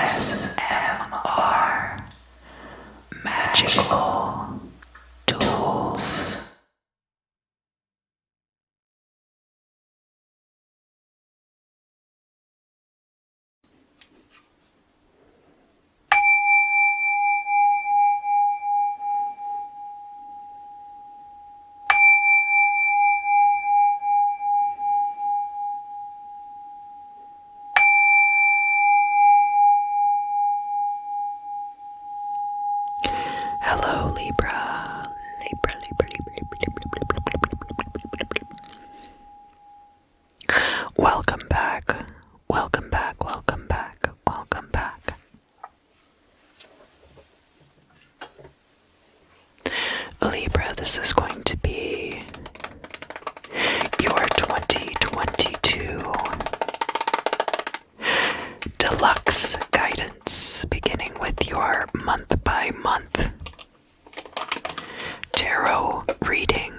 ASMR Magical Tools. Hello, Libra. Libra. Welcome back. Welcome back. Welcome back. Welcome back. Libra, this is going to be your 2022 deluxe guidance, beginning with your month-by-month tarot reading.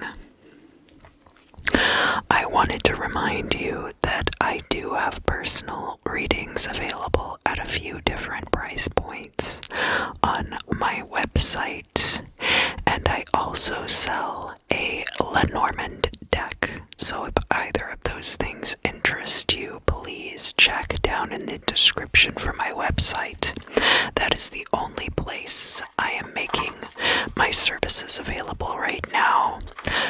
I wanted to remind you that I do have personal readings available at a few different price points on my website, and I also sell a Lenormand deck. So if either of those things interest you, please check down in the description for my website. That is the only place I am making my services available right now.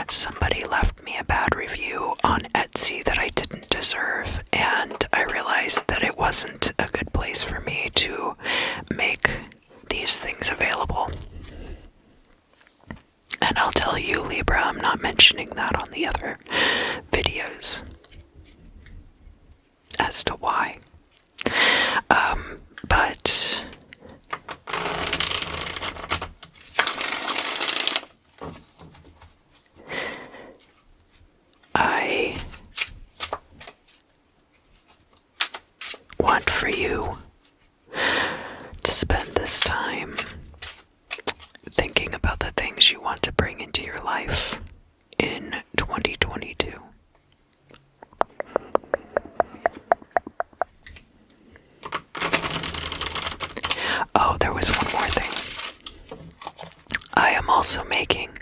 Somebody left me a bad review on Etsy that I didn't deserve, and I realized that it wasn't a good place for me to make these things available. And I'll tell you, Libra, I'm not mentioning that on the other videos as to why. But I want for you to spend this time thinking about the things you want to bring into your life in 2022. Oh, there was one more thing. I am also making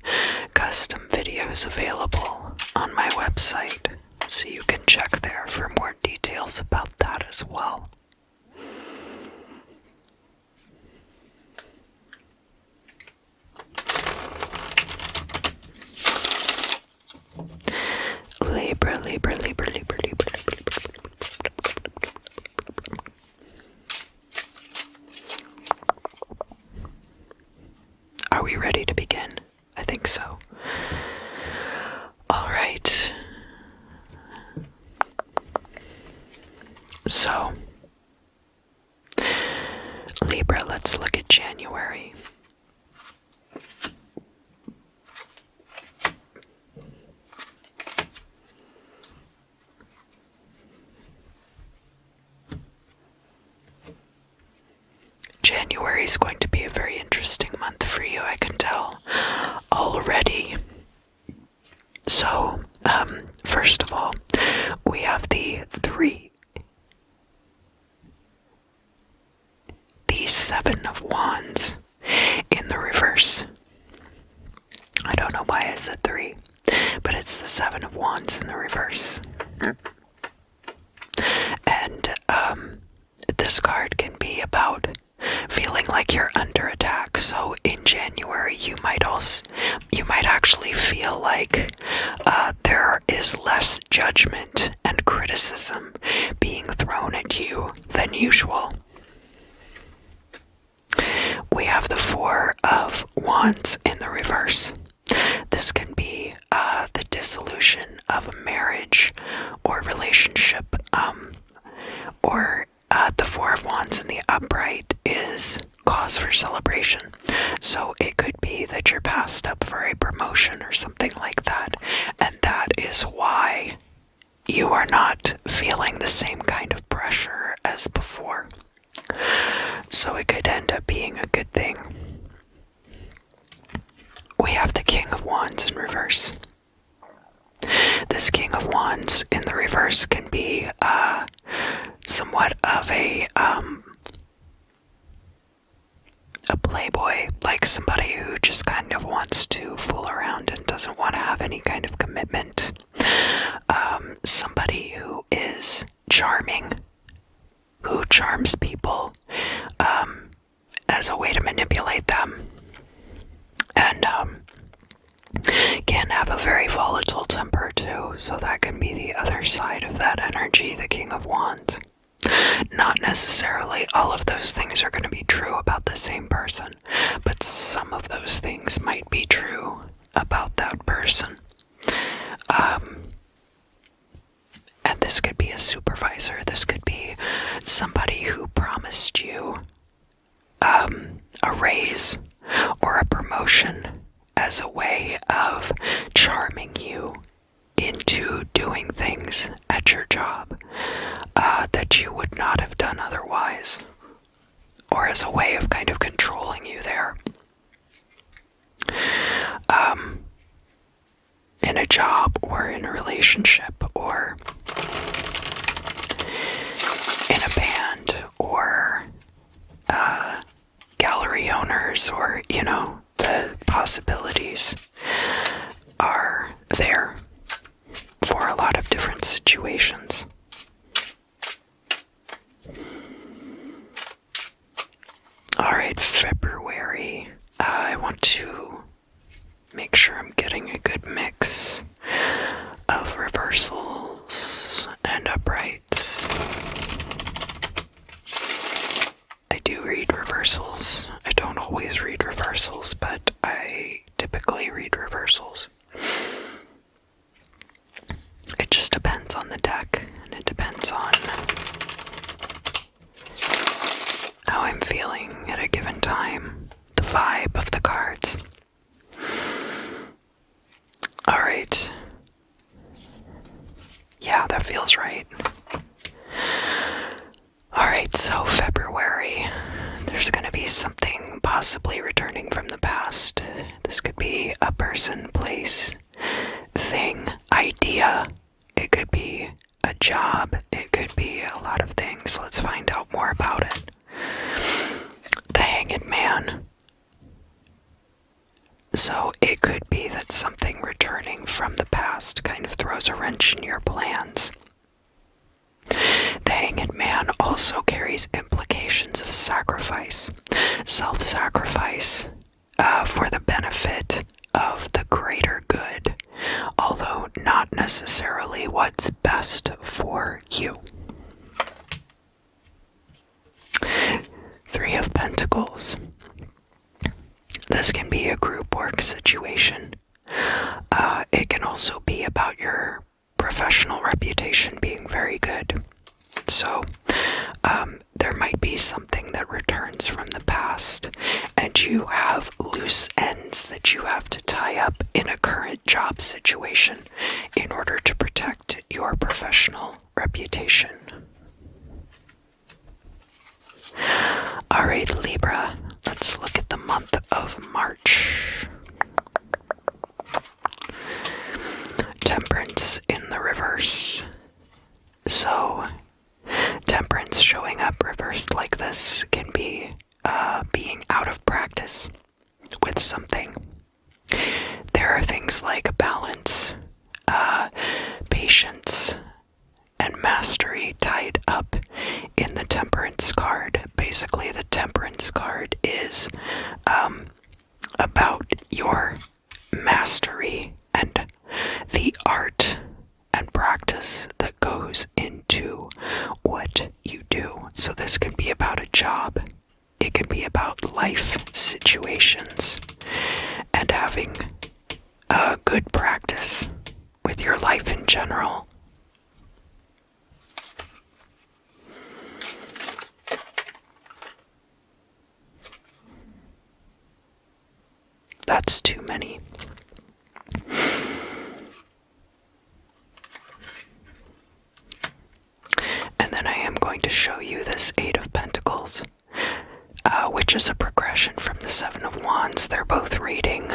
custom videos available on my website, so you can check there for more details about that as well. Libra. Are we ready to begin? I think so. All right. So, Libra, let's look at January. January is going to be a very interesting month for you, I can tell already. So, first of all, we have the Seven of Wands in the reverse. I don't know why I said 3, but it's the 7 of Wands in the reverse. And this card can be about feeling like you're under attack. So in January, you might actually feel like there is less judgment and criticism being thrown at you than usual. We have the 4 of Wands in the reverse. This can be the dissolution of a marriage or relationship, or the 4 of Wands in the upright is cause for celebration. So it could be that you're passed up for a promotion or something like that, and that is why you are not feeling the same kind of pressure as before. So it could end up being a good thing. We have the King of Wands in reverse. This King of Wands in the reverse can be somewhat of a a playboy, like somebody who just kind of wants to fool around and doesn't want to have any kind of commitment. Somebody who is charming, who charms people as a way to manipulate them, and can have a very volatile temper too, so that can be the other side of that energy, the King of Wands. Not necessarily all of those things are going to be true about the same person, but some of those things might be true about that person. And this could be a supervisor, this could be somebody who promised you a raise or a promotion as a way of charming you into doing things at your job that you would not have done otherwise, or as a way of kind of controlling you there. In a job or in a relationship or in a band or gallery owners, or, you know, the possibilities are there for a lot of different situations. Alright, February. I want to make sure I'm getting a good mix of reversals and uprights. I do read reversals. I don't always read reversals, but I typically read reversals. It just depends on the deck, and it depends on how I'm feeling at a given time, the vibe of the cards. Alright. Yeah, that feels right. Alright, so February, there's going to be something possibly returning from the past. This could be a person, place, thing, idea. It could be a job. It could be a lot of things. Let's find out more about it. The Hanged Man. So it could be that something returning from the past kind of throws a wrench in your plans. The Hanged Man also carries implications of sacrifice, self-sacrifice, for the benefit of the greater good, although not necessarily what's best for you. Three of Pentacles. This can be a group work situation. It can also be about your professional reputation being very good. So, there might be something that returns from the past, and you have loose ends that you have to tie up in a current job situation in order to protect your professional reputation. Alright, Libra, let's look at the month of March. Temperance in the reverse. So, Temperance showing up reversed like this can be being out of practice with something. There are things like balance, patience, and mastery tied up in the Temperance card. Basically, the Temperance card is about your mastery and the art and practice that goes into what you do. So this can be about a job. It can be about life situations and having a good practice with your life in general. That's too many. And then I am going to show you this Eight of Pentacles, which is a progression from the Seven of Wands. They're both reading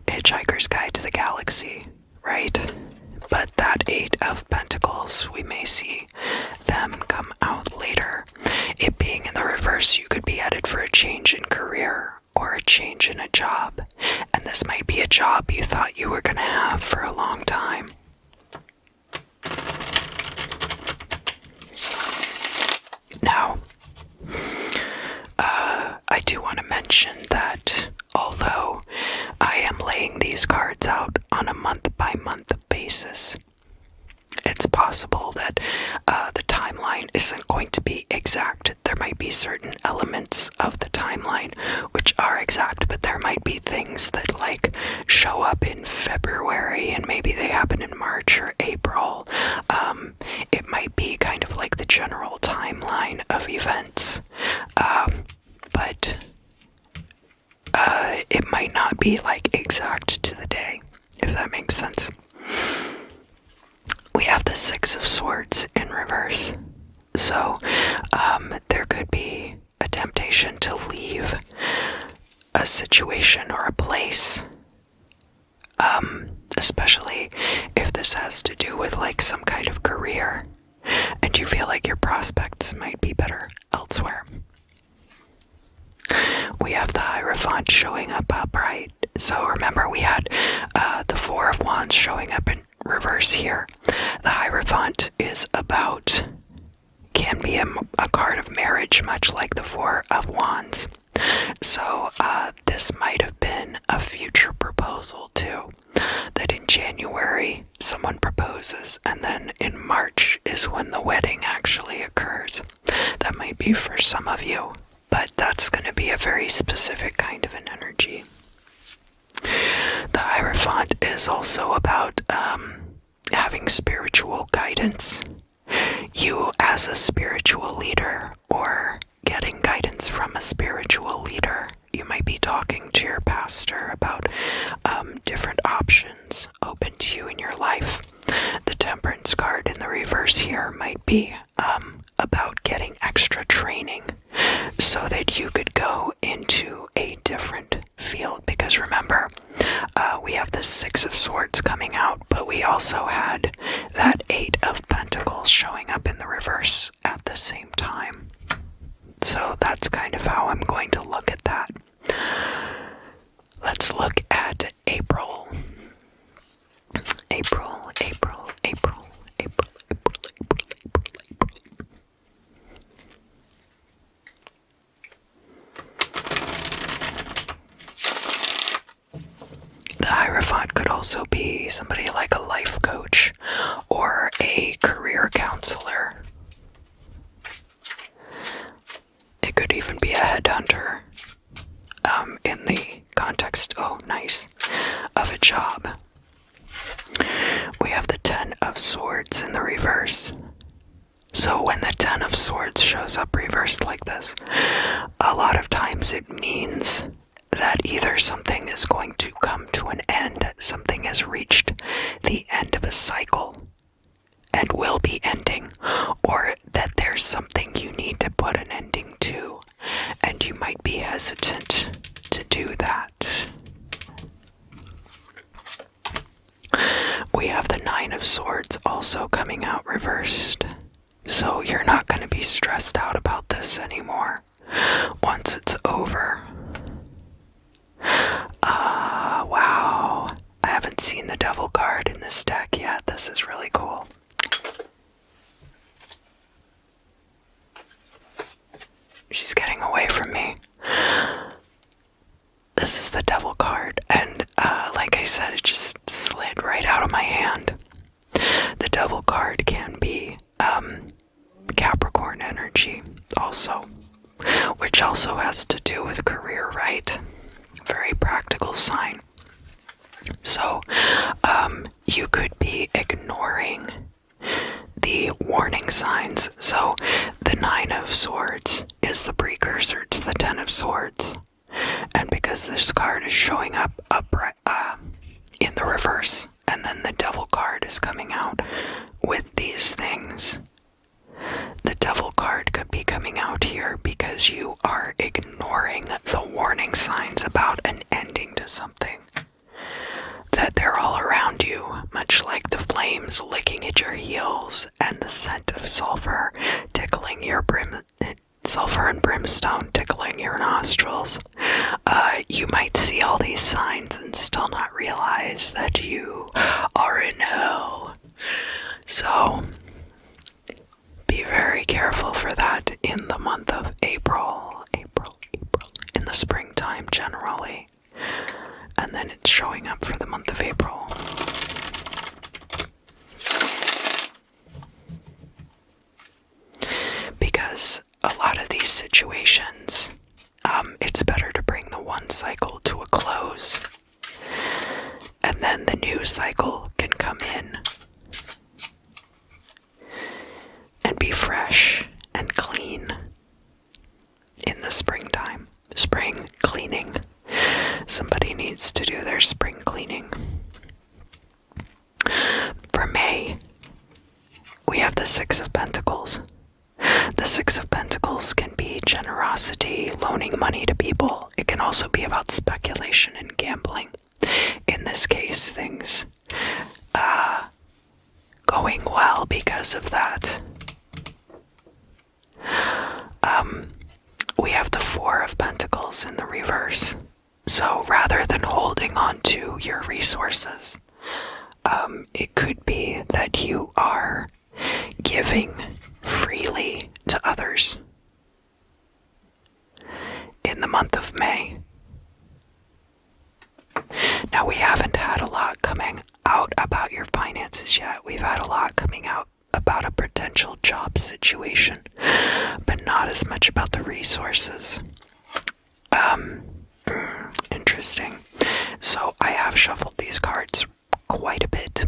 Hitchhiker's Guide to the Galaxy, right? But that Eight of Pentacles, we may see them come out later. It being in the reverse reverse, you could be headed for a change in career or a change in a job. And this might be a job you thought you were going to have for a long time. Now, I do want to mention that although I am laying these cards out on a month-by-month basis, it's possible that the timeline isn't going to be exact. There might be certain elements of the timeline which are exact, but there might be things that like show up in February and maybe they happen in March or April. It might be kind of like the general timeline of events, but it might not be like exact to the day, if that makes sense. We have the Six of Swords in reverse. So, there could be a temptation to leave a situation or a place. Especially if this has to do with like some kind of career and you feel like your prospects might be better elsewhere. We have the Hierophant showing up upright. So remember we had the Four of Wands showing up in reverse here. The Hierophant is can be a card of marriage, much like the Four of Wands. So this might have been a future proposal too. That in January someone proposes and then in March is when the wedding actually occurs. That might be for some of you, but that's going to be a very specific kind of an energy. The Hierophant is also about having spiritual guidance. You as a spiritual leader or getting guidance from a spiritual leader. You might be talking to your pastor about different options open to you in your life. The Temperance card in the reverse here might be about getting extra training so that you could go into a different field. Because remember, we have the Six of Swords coming out, but we also had that Eight of Pentacles showing up in the reverse at the same time. So that's kind of how I'm going to look at that. Let's look at April. April. The Hierophant could also be somebody like a life coach or a career counselor. It could even be a headhunter in the context, of a job. We have the Ten of Swords in the reverse. So when the Ten of Swords shows up reversed like this, a lot of times it means that either something is going to come to an end, something has reached the end of a cycle and will be ending, or that there's something you need to put an ending to, and you might be hesitant to do that. We have the Nine of Swords also coming out reversed. So you're not going to be stressed out about this anymore once it's over. Wow. I haven't seen the Devil card in this deck yet. This is really cool. She's getting away from me. This is the Devil card, and like I said, it just slid right out of my hand. The Devil card can be Capricorn energy also, which also has to do with career, right? Very practical sign. So you could be ignoring the warning signs. So the Nine of Swords is the precursor to the Ten of Swords, and because this card is showing up upright in the reverse, and then the Devil card is coming out with these things, the Devil card could be coming out here because you are ignoring the warning signs about an ending to something. That they're all around you, much like the flames licking at your heels and the scent of sulfur tickling your sulfur and brimstone tickling your nostrils. You might see all these signs and still not realize that you are in hell. So, be very careful for that in the month of April, in the springtime generally. And then it's showing up for the month of April. Because a lot of these situations, it's better to bring the one cycle to a close, and then the new cycle can come in and be fresh and clean in the springtime. Spring cleaning. Somebody needs to do their spring cleaning. For May, we have the Six of Pentacles. The Six of Pentacles can be generosity, loaning money to people. It can also be about speculation and gambling. In this case, things going well because of that. We have the Four of Pentacles in the reverse. So rather than holding on to your resources, it could be that you are giving freely to others in the month of May. Now, we haven't had a lot coming out about your finances yet. We've had a lot coming out about a potential job situation, but not as much about the resources. Interesting. So I have shuffled these cards quite a bit,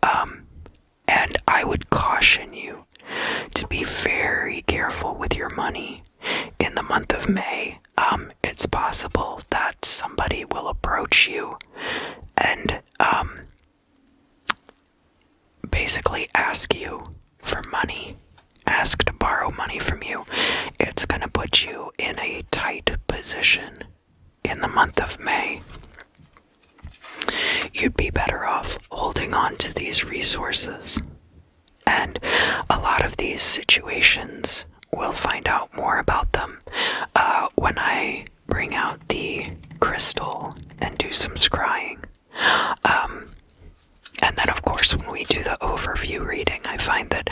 and I would caution you to be very careful with your money in the month of May. It's possible that somebody will approach you and basically ask you for money, ask to borrow money from you. It's going to put you in a tight position in the month of May. You'd be better off holding on to these resources. And a lot of these situations, we'll find out more about them when I bring out the crystal and do some scrying. And then, of course, when we do the overview reading, I find that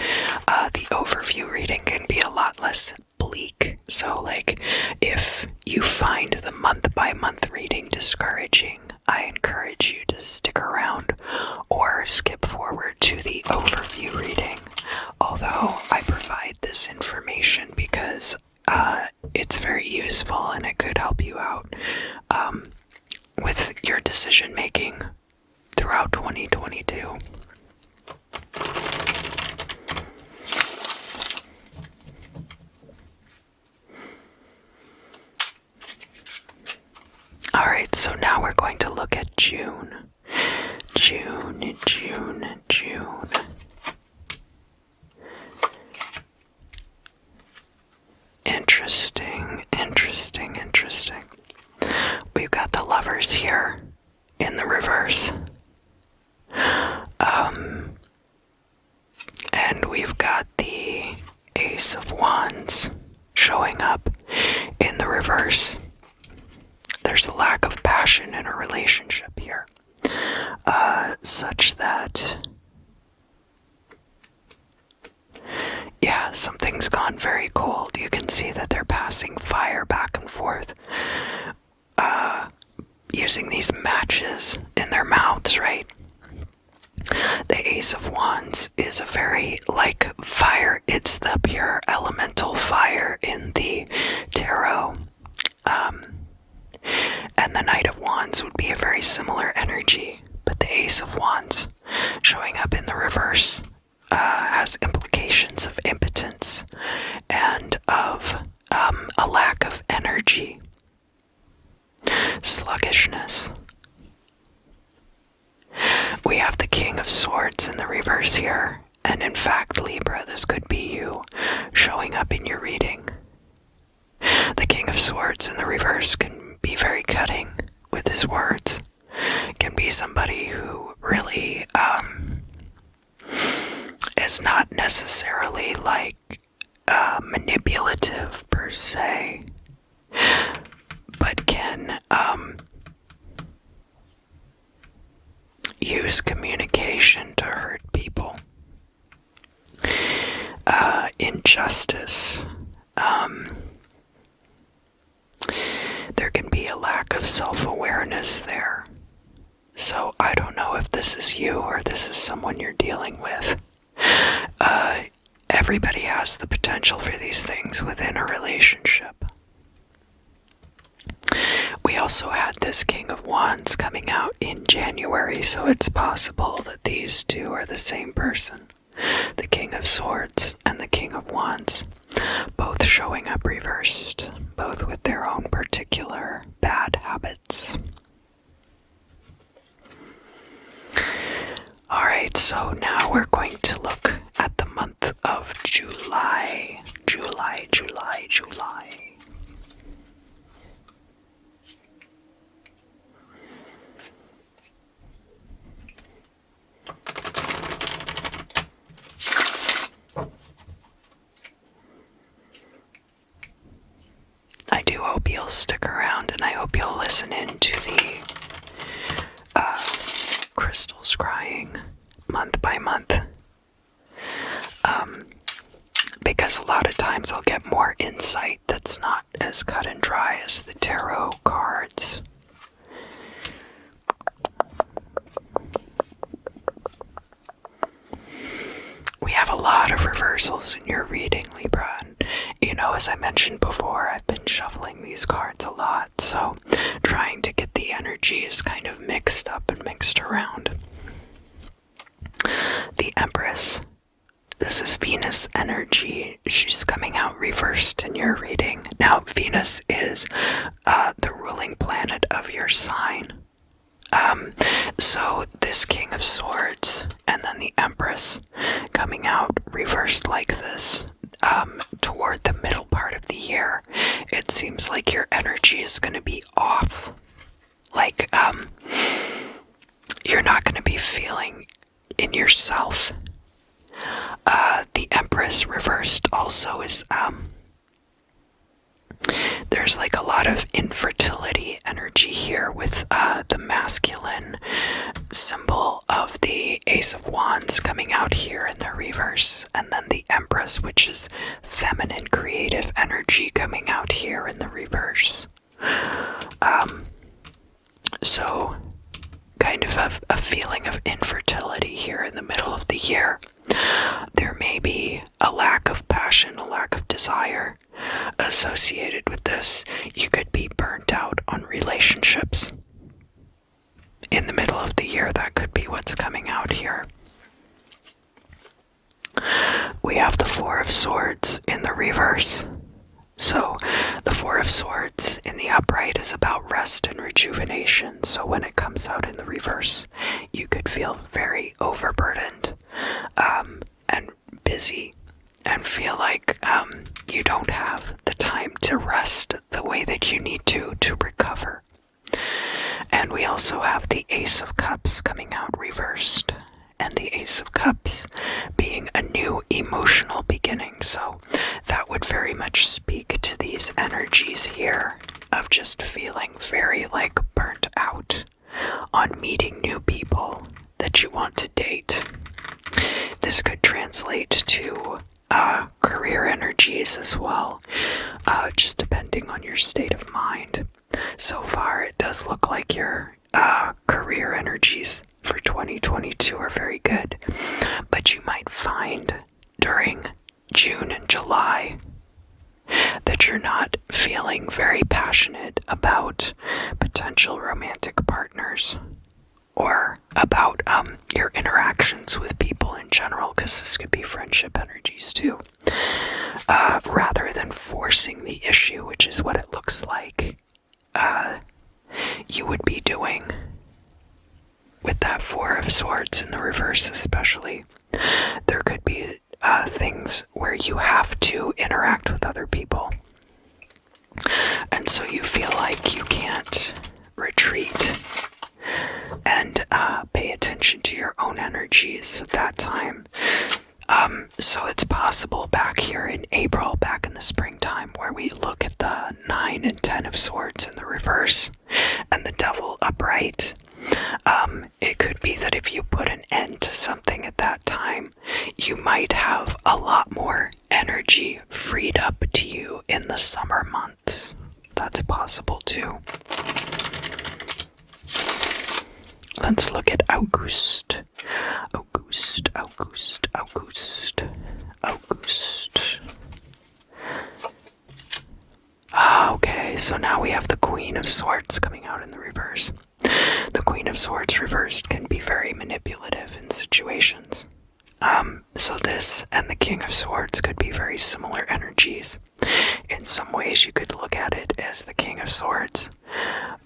the overview reading can be a lot less bleak. So, like, if you find the month-by-month reading discouraging, I encourage you to stick around or skip forward to the overview reading. Although I provide this information because it's very useful and it could help you out with your decision making throughout 2022. Alright, so now we're going to look at June. June. Interesting. We've got the Lovers here in the reverse. And we've got the Ace of Wands showing up in the reverse. There's a lack of passion in a relationship here, such that, yeah, something's gone very cold. You can see that they're passing fire back and forth, using these matches in their mouths, right? The Ace of Wands is a very, like, fire. It's the pure elemental fire in the tarot. And the Knight of Wands would be a very similar energy, but the Ace of Wands showing up in the reverse has implications of impotence and of a lack of energy, sluggishness. We have the King of Swords in the reverse here, and in fact, Libra, this could be you showing up in your reading. The King of Swords in the reverse can be very cutting with his words. Can be somebody who really is not necessarily like manipulative per se, but can use communication to hurt people. Injustice. There can be a lack of self-awareness there. So I don't know if this is you or this is someone you're dealing with. Everybody has the potential for these things within a relationship. We also had this King of Wands coming out in January, so it's possible that these two are the same person. The King of Swords and the King of Wands, both showing up reversed, both with their own particular bad habits. Alright, so now we're going to look at the month of July. July. I do hope you'll stick around, and I hope you'll listen in to the crystal scrying month by month, because a lot of times I'll get more insight that's not as cut and dry as the tarot cards. We have a lot of reversals in your reading, Libra, and as I mentioned before, I've been shuffling these cards a lot, so trying to get the energies kind of mixed up and mixed around. The Empress. This is Venus energy. She's coming out reversed in your reading. Now, Venus is the ruling planet of your sign. So this King of Swords and then the Empress coming out reversed like this, toward the middle part of the year, it seems like your energy is going to be off. Like, you're not going to be feeling in yourself. The Empress reversed also is, there's like a lot of infertility energy here with the masculine symbol of the Ace of Wands coming out here in the reverse, and then the Empress, which is feminine creative energy, coming out here in the reverse. So kind of a feeling of infertility here in the middle of the year. There may be a lack of passion, a lack of desire associated with this. You could be burnt out on relationships. In the middle of the year, that could be what's coming out here. We have the Four of Swords in the reverse. So the Four of Swords in the upright is about rest and rejuvenation. So when it comes out in the reverse, you could feel very overburdened and busy and feel like you don't have the time to rest the way that you need to recover. And we also have the Ace of Cups coming out reversed, and the Ace of Cups being a new emotional beginning. So that would very much speak to these energies here of just feeling very like burnt out on meeting new people that you want to date. This could translate to career energies as well, just depending on your state of mind. So far, it does look like your career energies for 2022 are very good, but you might find during June and July that you're not feeling very passionate about potential romantic partners or about your interactions with people in general, because this could be friendship energies too, rather than forcing the issue, which is what it looks like you would be doing with that Four of Swords in the reverse especially. There could be things where you have to interact with other people, and so you feel like you can't retreat and pay attention to your own energies at that time. So it's possible back here in April, back in the springtime, where we look at the 9 and 10 of swords in the reverse and the devil upright. It could be that if you put an end to something at that time, you might have a lot more energy freed up to you in the summer months. That's possible too. Let's look at August. August. Okay, so now we have the Queen of Swords coming out in the reverse. The Queen of Swords reversed can be very manipulative in situations. So this and the King of Swords could be very similar energies. In some ways, you could look at it as the King of Swords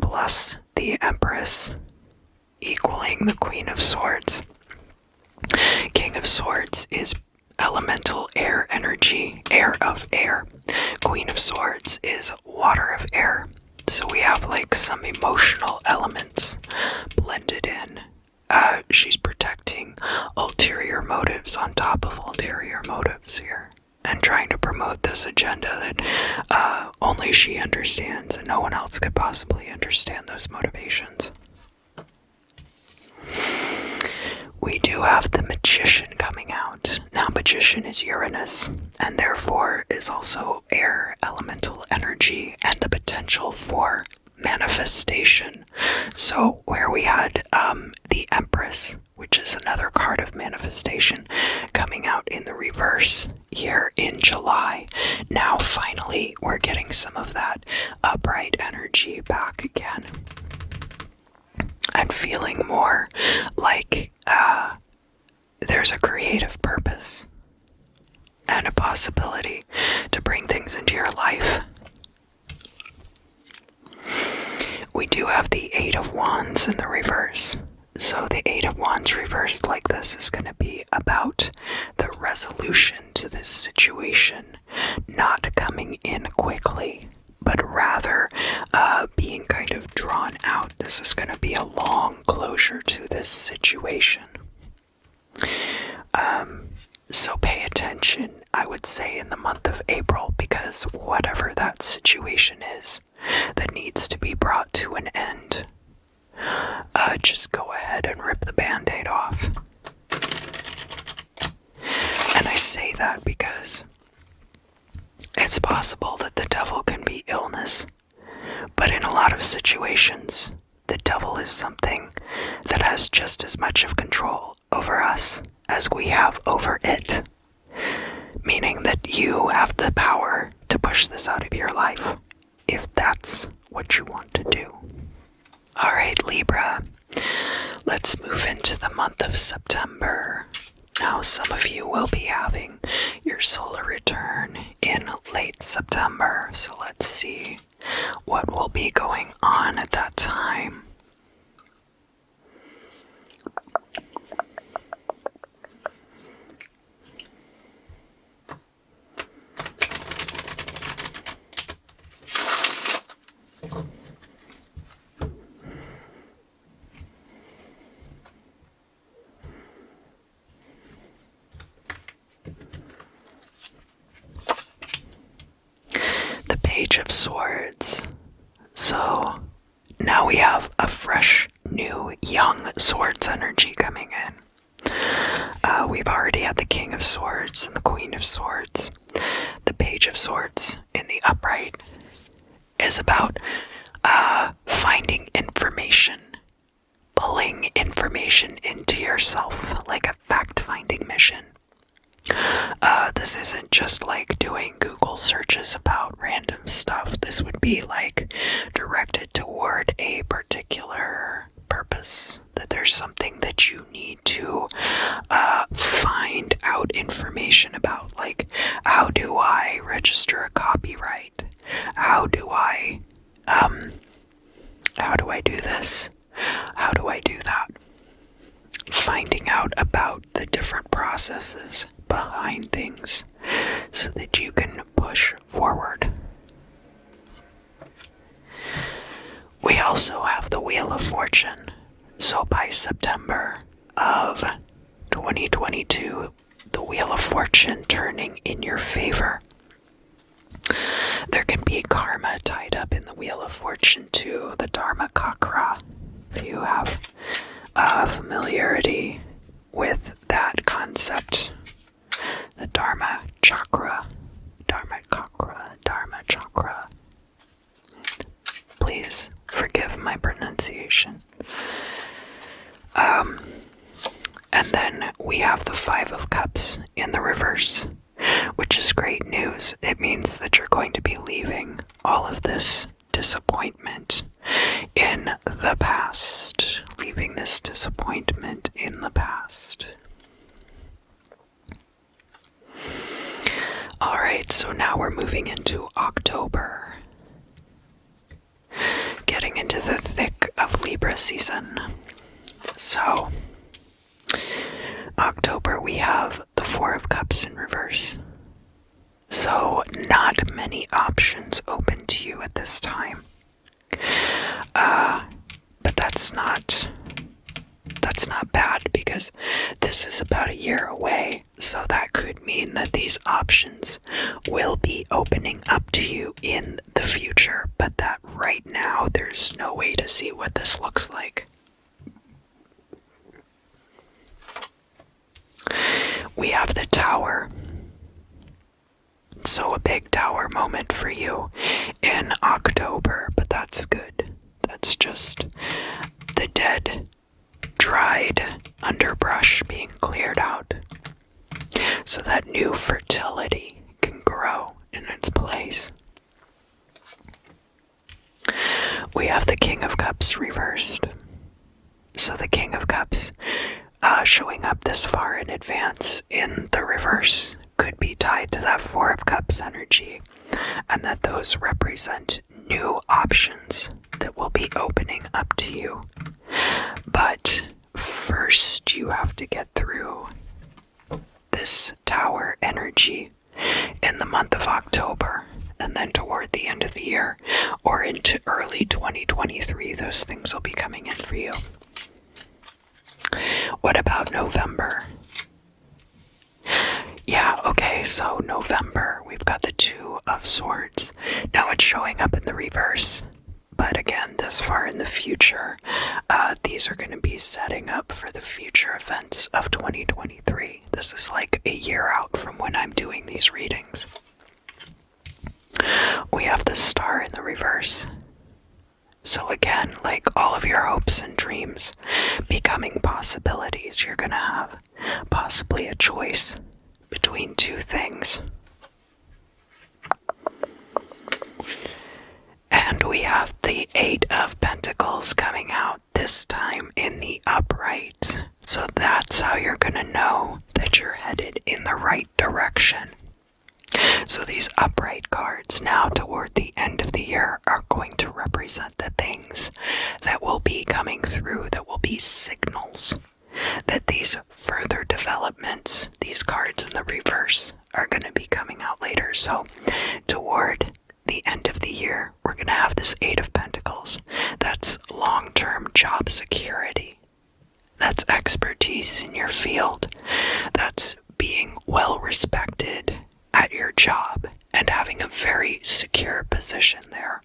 plus the Empress equaling the Queen of Swords. King of Swords is elemental air energy, air of air. Queen of Swords is water of air. So we have like some emotional elements blended in. She's protecting ulterior motives on top of ulterior motives here, and trying to promote this agenda that only she understands and no one else could possibly understand those motivations. We do have the Magician coming out. Now, Magician is Uranus, and therefore is also air elemental energy and the potential for manifestation. So where we had the Empress, which is another card of manifestation, coming out in the reverse here in July, now finally we're getting some of that upright energy back again. I'm feeling more like there's a creative purpose and a possibility to bring things into your life. We do have the Eight of Wands in the reverse. So the Eight of Wands reversed like this is going to be about the resolution to this situation not coming in quickly, but rather being kind of drawn out. This is going to be a long closure to this situation. So pay attention, I would say, in the month of April, because whatever that situation is that needs to be brought to an end, just go ahead and rip the Band-Aid off. And I say that because it's possible that the devil can be illness, but in a lot of situations, the devil is something that has just as much of control over us as we have over it. Meaning that you have the power to push this out of your life, if that's what you want to do. Alright, Libra, let's move into the month of September. Now, some of you will be having your solar return in late September, so let's see what will be going on at that time. Page of Swords. So now we have a fresh, new, young Swords energy coming in. We've already had the King of Swords and the Queen of Swords. The Page of Swords in the upright is about finding information, pulling information into yourself, like a fact-finding mission. This isn't just like doing Google searches about random stuff. This would be like directed toward a particular purpose. That there's something that you need to find out information about. Like, how do I register a copyright? How do I do this? How do I do that? Finding out about the different processes behind things so that you can push forward. We also have the Wheel of Fortune. So by September of 2022, the Wheel of Fortune turning in your favor. There can be karma tied up in the Wheel of Fortune too, the Dharma Chakra. If you have familiarity with that concept, the Dharma Chakra. Please forgive my pronunciation. And then we have the Five of Cups in the reverse, which is great news. It means that you're going to be leaving all of this disappointment in the past. Leaving this disappointment in the past. Alright, so now we're moving into October. Getting into the thick of Libra season. So, October we have the Four of Cups in reverse. So, not many options open to you at this time. But that's not bad, because this is about a year away, so that could mean that these options will be opening up to you in the future, but that right now there's no way to see what this looks like. We have the Tower. So a big Tower moment for you in October, but that's good. That's just the dead, dried underbrush being cleared out so that new fertility can grow in its place. We have the King of Cups reversed. So the King of Cups showing up this far in advance in the reverse could be tied to that Four of Cups energy, and that those represent new options that will be opening up to you. But first you have to get through this Tower energy in the month of October, and then toward the end of the year or into early 2023, those things will be coming in for you. What about November? Yeah, okay, so November, we've got the Two of Swords. Now it's showing up in the reverse, but again, this far in the future, these are going to be setting up for the future events of 2023. This is like a year out from when I'm doing these readings. We have the Star in the reverse. So again, like all of your hopes and dreams becoming possibilities, you're going to have possibly a choice between two things. And we have the Eight of Pentacles coming out, this time in the upright. So that's how you're going to know that you're headed in the right direction. So these upright cards now toward the end of the year are going to represent the things that will be coming through, that will be signals that these further developments, these cards in the reverse, are going to be coming out later. So toward the end of the year, we're going to have this Eight of Pentacles. That's long-term job security. That's expertise in your field. That's being well respected at your job and having a very secure position there.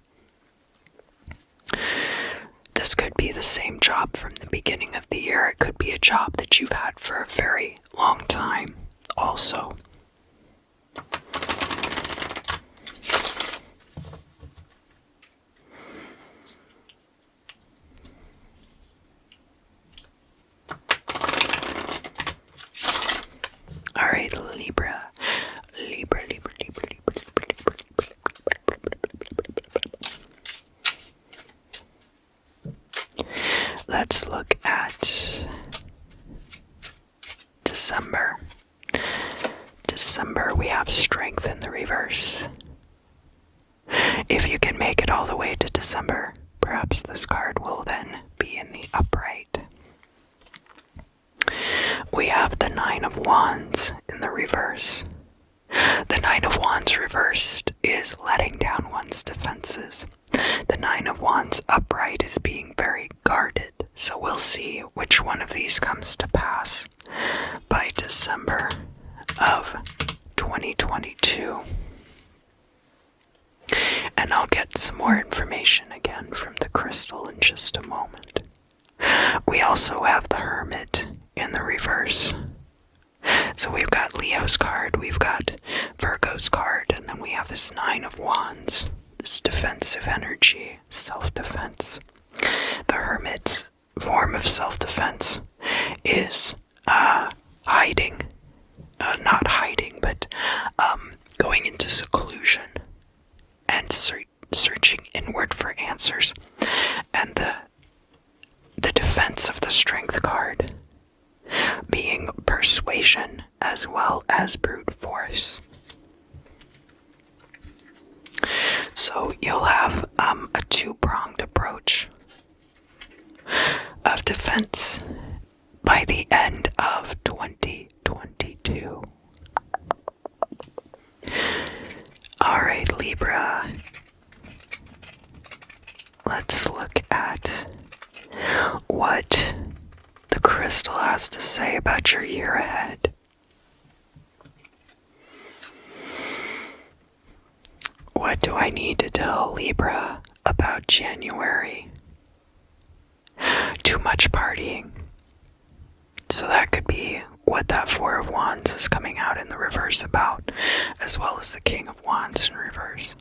This could be the same job from the beginning of the year. It could be a job that you've had for a very long time also. Alright, Libra. Let's look at December. December, we have Strength in the reverse. If you can make it all the way to December, perhaps this card will then be in the upright. We have the Nine of Wands in the reverse. The Nine of Wands reversed is letting down one's defenses. The Nine of Wands upright is being very guarded. So we'll see which one of these comes to pass by December. of 2022. And I'll get some more information again from the crystal in just a moment. We also have the Hermit in the reverse. So we've got Leo's card, we've got Virgo's card, and then we have this Nine of Wands, this defensive energy, self-defense. The Hermit's form of self-defense is hiding. Not hiding, but going into seclusion and searching inward for answers. And the defense of the Strength card being persuasion as well as brute force. So you'll have a two-pronged approach of defense by the end of 2022. Alright, Libra. Let's look at what the crystal has to say about your year ahead. What do I need to tell Libra about January? Too much partying. So that could be what that Four of Wands is coming out in the reverse about, as well as the King of Wands in reverse.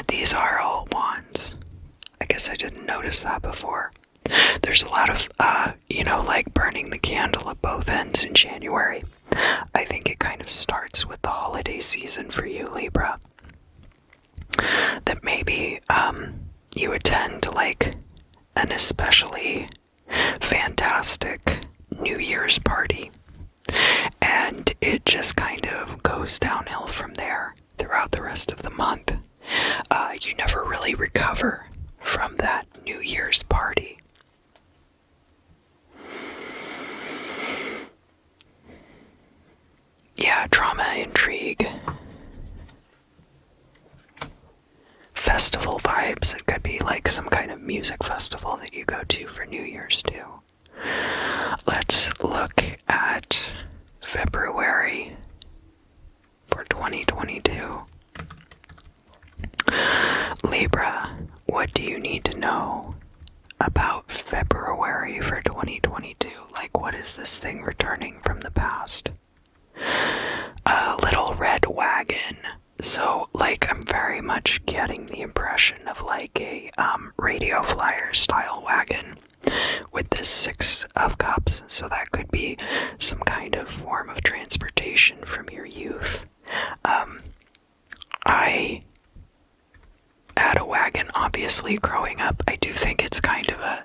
These are all wands. I guess I didn't notice that before. There's a lot of, like burning the candle at both ends in January. I think it kind of starts with the holiday season for you, Libra. That maybe you attend like an especially fantastic New Year's party, and it just kind of goes downhill from there throughout the rest of the month. You never really recover from that New Year's party. Yeah, drama, intrigue, festival vibes. It could be like some kind of music festival that you go to for New Year's too. Let's look at February for 2022. Libra, what do you need to know about February for 2022? Like, what is this thing returning from the past? A little red wagon. So, like, I'm very much getting the impression of like a radio flyer style wagon with this Six of Cups. So that could be some kind of form of transportation from your youth. I had a wagon, obviously, growing up. I do think it's kind of a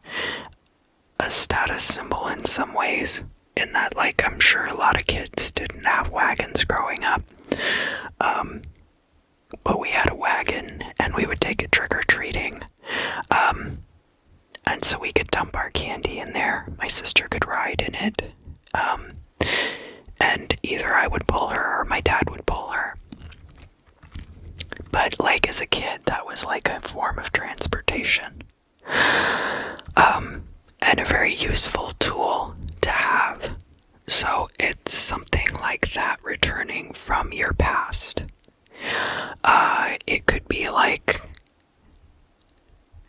status symbol in some ways, in that, like, I'm sure a lot of kids didn't have wagons growing up. But we had a wagon, and we would take it trick-or-treating. And so we could dump our candy in there. My sister could ride in it. And either I would pull her or my dad would pull her. But, like, as a kid, that was like a form of transportation. And a very useful tool to have. So it's something like that returning from your past. It could be like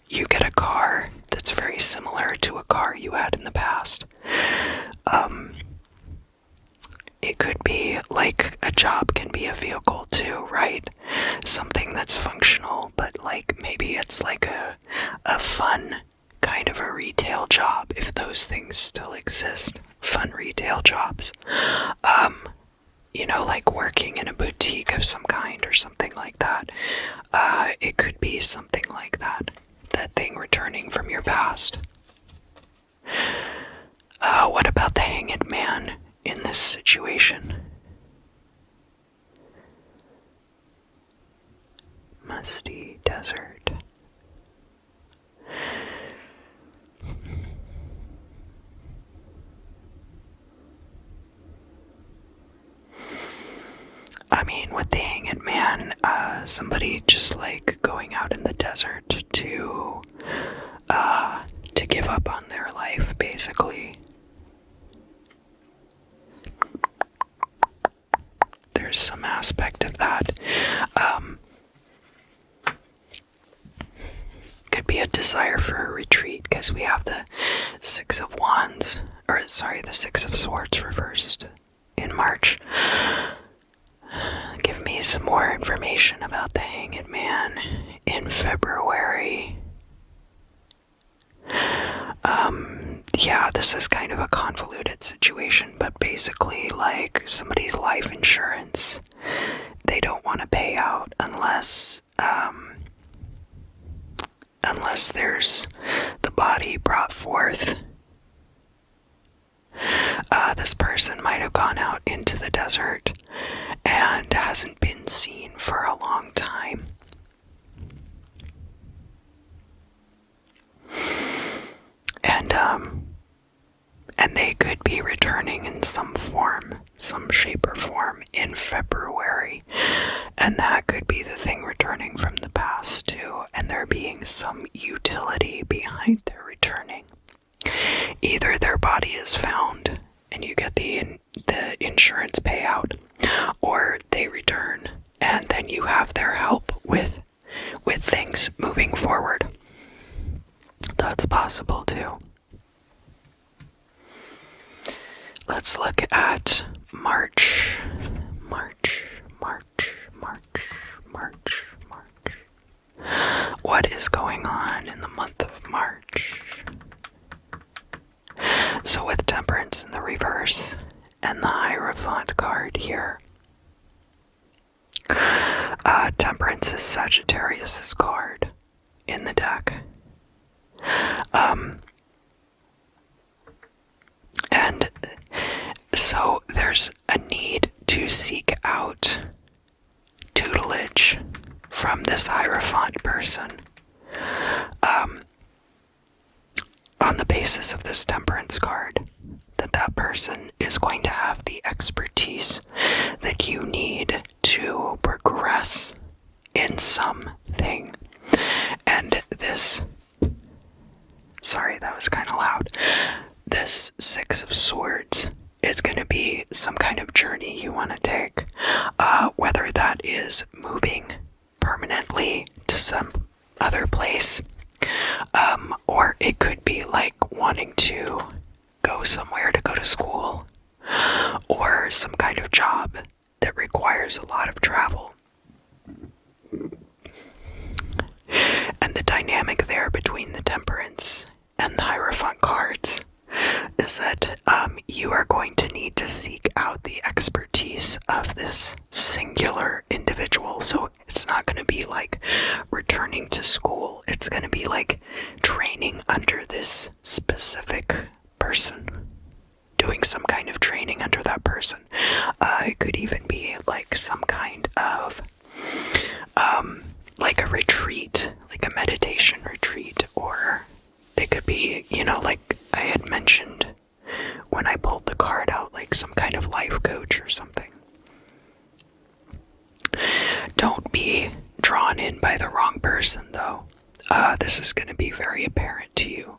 you get a car that's very similar to a car you had in the past. It could be like a job can be a vehicle too, right? Something that's functional, but like maybe it's like a fun kind of a retail job, if those things still exist. Fun retail jobs. Like working in a boutique of some kind or something like that. It could be something like that. That thing returning from your past. What about the Hanged Man in this situation? Musty desert. I mean, with the Hanged Man, somebody just like going out in the desert to give up on their life, basically. there's some aspect of that. Could be a desire for a retreat, because we have the Six of Wands, the Six of Swords reversed in March. Give me some more information about the Hanged Man in February. Yeah, this is kind of a convoluted situation, but basically, like, somebody's life insurance, they don't want to pay out unless there's the body brought forth. This person might have gone out into the desert and hasn't been seen for a long time. And they could be returning in some form, some shape or form in February. And that could be the thing returning from the past too, and there being some utility behind their returning. Either their body is found and you get the insurance payout, or they return and then you have their help with things moving forward. That's possible too. Let's look at March. What is going on in the month of March? So with Temperance in the reverse and the Hierophant card here, Temperance is Sagittarius's card in the deck. And so there's a need to seek out tutelage from this Hierophant person on the basis of this Temperance card, that person is going to have the expertise that you need to progress in something. And this, sorry, that was kind of loud. This Six of Swords is going to be some kind of journey you want to take, whether that is moving permanently to some other place, or it could be like wanting to go somewhere to go to school, or some kind of job that requires a lot of travel. And the dynamic there between the Temperance and the Hierophant cards is that you are going to need to seek out the expertise of this singular individual. So it's not going to be like returning to school. It's going to be like training under this specific person, doing some kind of training under that person. It could even be like some kind of like a retreat, like a meditation retreat, or they could be, like I had mentioned when I pulled the card out, like some kind of life coach or something. Don't be drawn in by the wrong person, though. This is going to be very apparent to you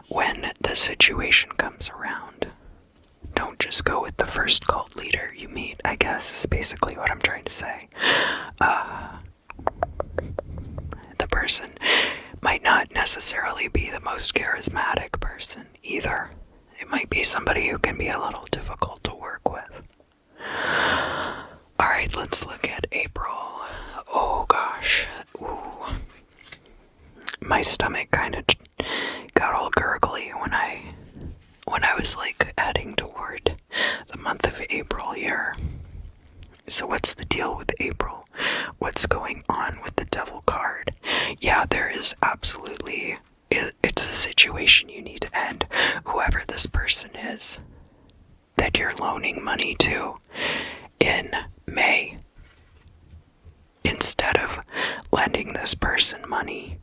when the situation comes around. Don't just go with the first cult leader you meet, I guess, is basically what I'm trying to say. The person might not necessarily be the most charismatic person either. It might be somebody who can be a little difficult to work with. Alright, let's look at April. Oh gosh. Ooh. My stomach kind of got all gurgly when I was like heading toward the month of April here. So what's the deal with April? What's going on with the Devil card? Yeah, there is absolutely, it's a situation you need to end. Whoever this person is that you're loaning money to in May, instead of lending this person money,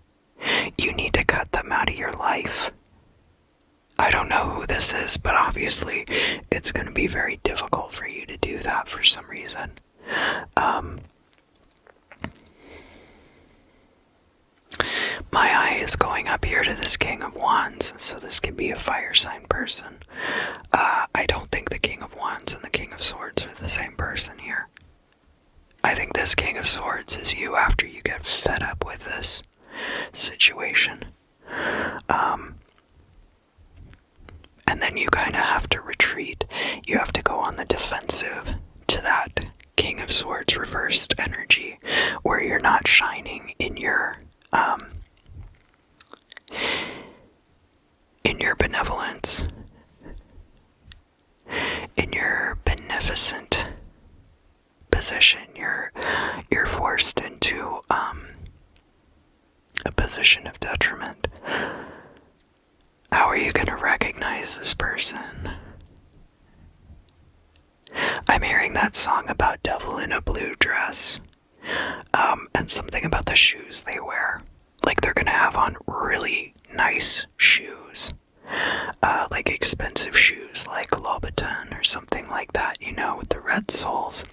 you need to cut them out of your life. I don't know who this is, but obviously it's going to be very difficult for you to do that for some reason. My eye is going up here to this King of Wands, so this could be a fire sign person. I don't think the King of Wands and the King of Swords are the same person here. this King of Swords is you after you get fed up with this situation. And then you kind of have to retreat. You have to go on the defensive to that King of Swords reversed energy, where you're not shining in your benevolence, in your beneficent position. You're forced into a position of detriment. How are you going to recognize this person? I'm hearing that song about Devil in a Blue Dress, and something about the shoes they wear. Like, they're going to have on really nice shoes, like expensive shoes, like Louboutin or something like that, you know, with the red soles.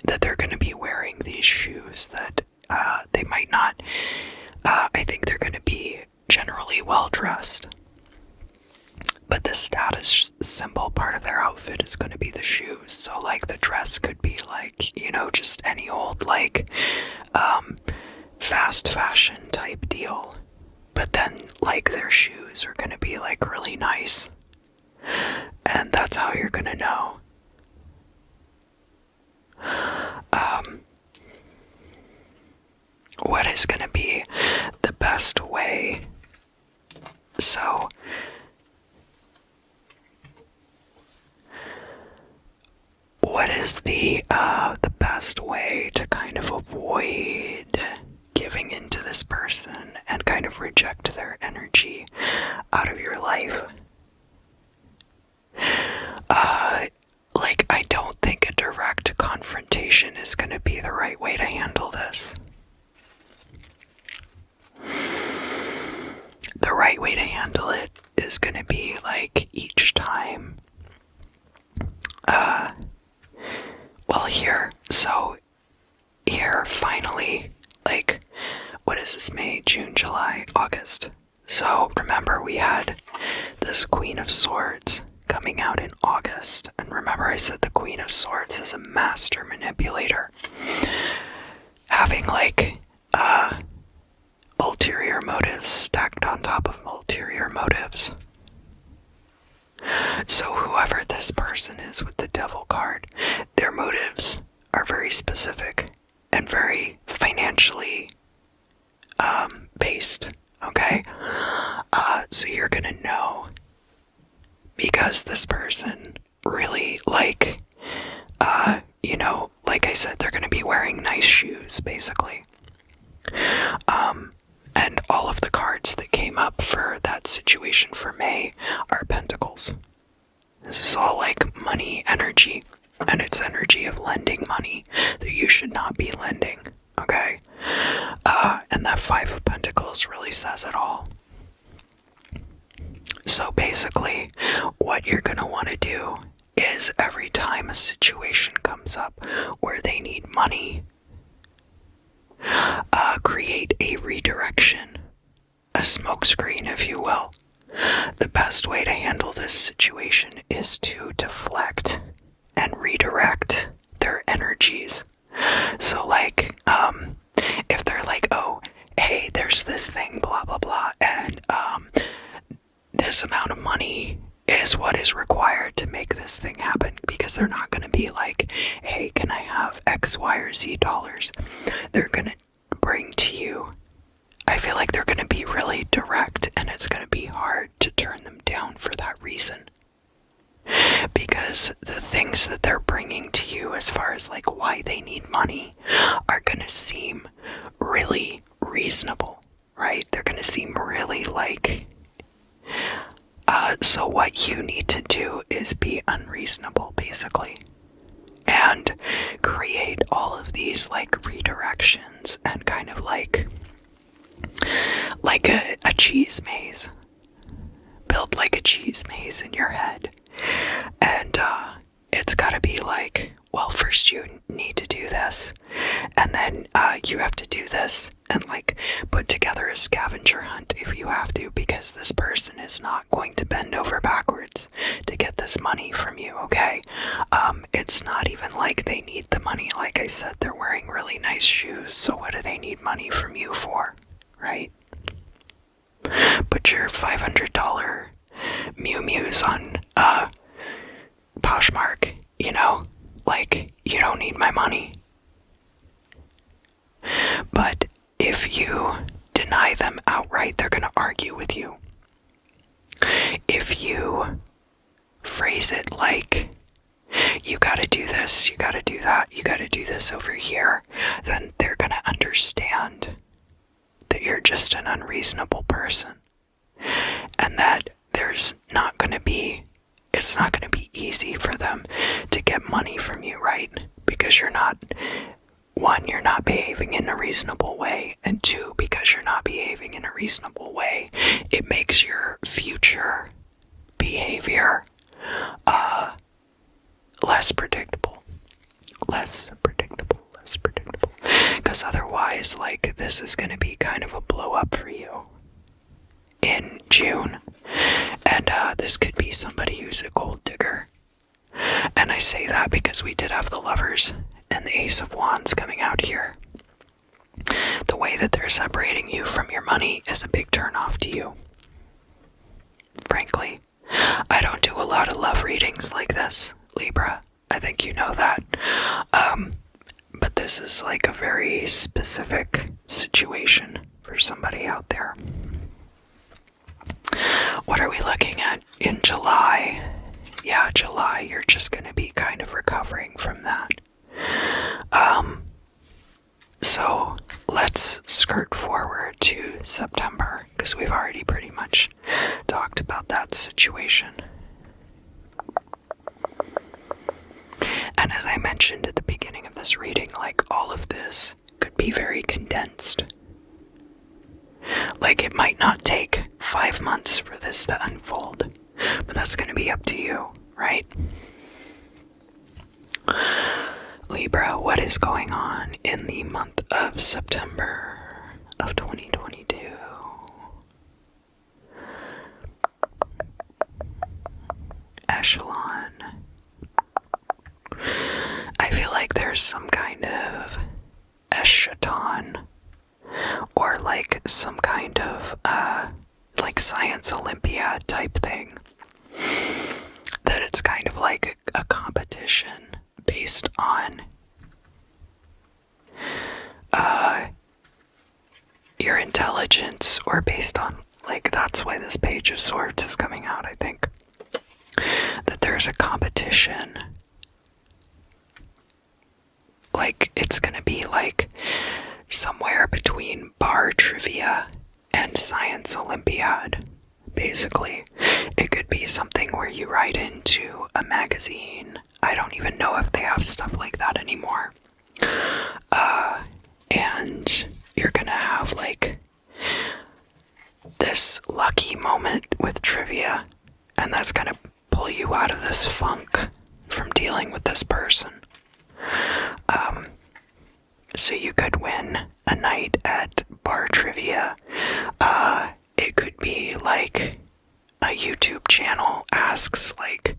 That they're going to be wearing these shoes that they might not. I think they're going to be generally well dressed, but the status symbol part of their outfit is going to be the shoes. So like the dress could be like, you know, just any old like fast fashion type deal, but then like their shoes are going to be like really nice, and that's how you're going to know. What is going to be the best way? So, what is the best way to kind of avoid giving into this person and kind of reject their energy out of your life? Like, I don't think a direct confrontation is going to be the right way to handle this. The right way to handle it is going to be like each time. Here, finally, like, what is this, May, June, July, August? So, remember we had this Queen of Swords coming out in August, and remember I said the Queen of Swords is a master manipulator. Having, like, ulterior motives stacked on top of ulterior motives. So whoever this person is with the Devil card, their motives are very specific and very financially based, okay? So you're gonna know, because this person really, like, you know, like I said, they're gonna be wearing nice shoes, basically. And all of the cards that came up for that situation for May are pentacles. This is all like money energy, and it's energy of lending money that you should not be lending, okay? And that Five of Pentacles really says it all. So basically, what you're gonna want to do is every time a situation comes up where they need money, create a redirection, a smokescreen, if you will. The best way to handle this situation is to deflect and redirect their energies. So like, if they're like, oh, hey, there's this thing, blah, blah, blah, and this amount of money is what is required to make this thing happen, because they're not going to be like, hey, can I have X, Y, or Z dollars? They're going to bring to you, I feel like they're going to be really direct, and it's going to be hard to turn them down for that reason. Because the things that they're bringing to you as far as like why they need money are going to seem really reasonable, right? They're going to seem really like, so what you need to do is be unreasonable, basically. And create all of these like redirections and kind of like a cheese maze. Build like a cheese maze in your head. And it's gotta be like, well, first you need to do this, and then you have to do this, and like put together a scavenger hunt if you have to, because this person is not going to bend over backwards to get this money from you, okay? It's not even like they need the money. Like I said, they're wearing really nice shoes, so what do they need money from you for, right? Put your $500 Mew Mews on Poshmark, you know? Like, you don't need my money. But if you deny them outright, they're gonna argue with you. If you phrase it like, you gotta do this, you gotta do that, you gotta do this over here, then they're gonna understand that you're just an unreasonable person. And that it's not gonna be easy for them to get money from you, right? Because you're not behaving in a reasonable way, and two, because you're not behaving in a reasonable way, it makes your future behavior less predictable. Because otherwise, like, this is going to be kind of a blow up for you in June. And this could be somebody who's a gold digger. And I say that because we did have the Lovers and the Ace of Wands coming out here. The way that they're separating you from your money is a big turnoff to you. Frankly, I don't do a lot of love readings like this, Libra. I think you know that. But this is like a very specific situation for somebody out there. What are we looking at in July? Yeah, July, you're just going to be kind of recovering from that. So let's skirt forward to September, because we've already pretty much talked about that situation. And as I mentioned at the beginning of this reading, like, all of this could be very condensed. Like, it might not take 5 months for this to unfold, but that's going to be up to you, right? Libra, what is going on in the month of September of 2022? Echelon. I feel like there's some kind of eschaton, or like some kind of like science Olympiad type thing. That it's kind of like a competition based on your intelligence, or based on, like, that's why this Page of Swords is coming out, I think. That there's a competition. Like, it's gonna be like somewhere between bar trivia and science Olympiad, basically. It could be something where you write into a magazine. I don't even know if they have stuff like that anymore. And you're gonna have like this lucky moment with trivia, and that's gonna pull you out of this funk from dealing with this person. So you could win a night at bar trivia. It could be like a YouTube channel asks like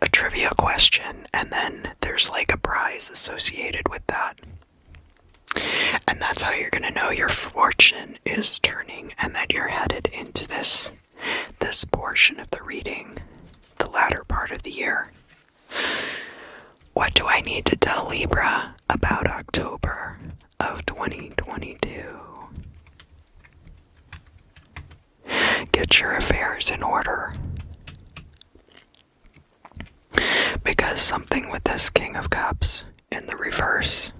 a trivia question, and then there's like a prize associated with that. And that's how you're gonna know your fortune is turning and that you're headed into this portion of the reading, the latter part of the year. What do I need to tell Libra about October of 2022? Get your affairs in order. Because something with this King of Cups in the reverse,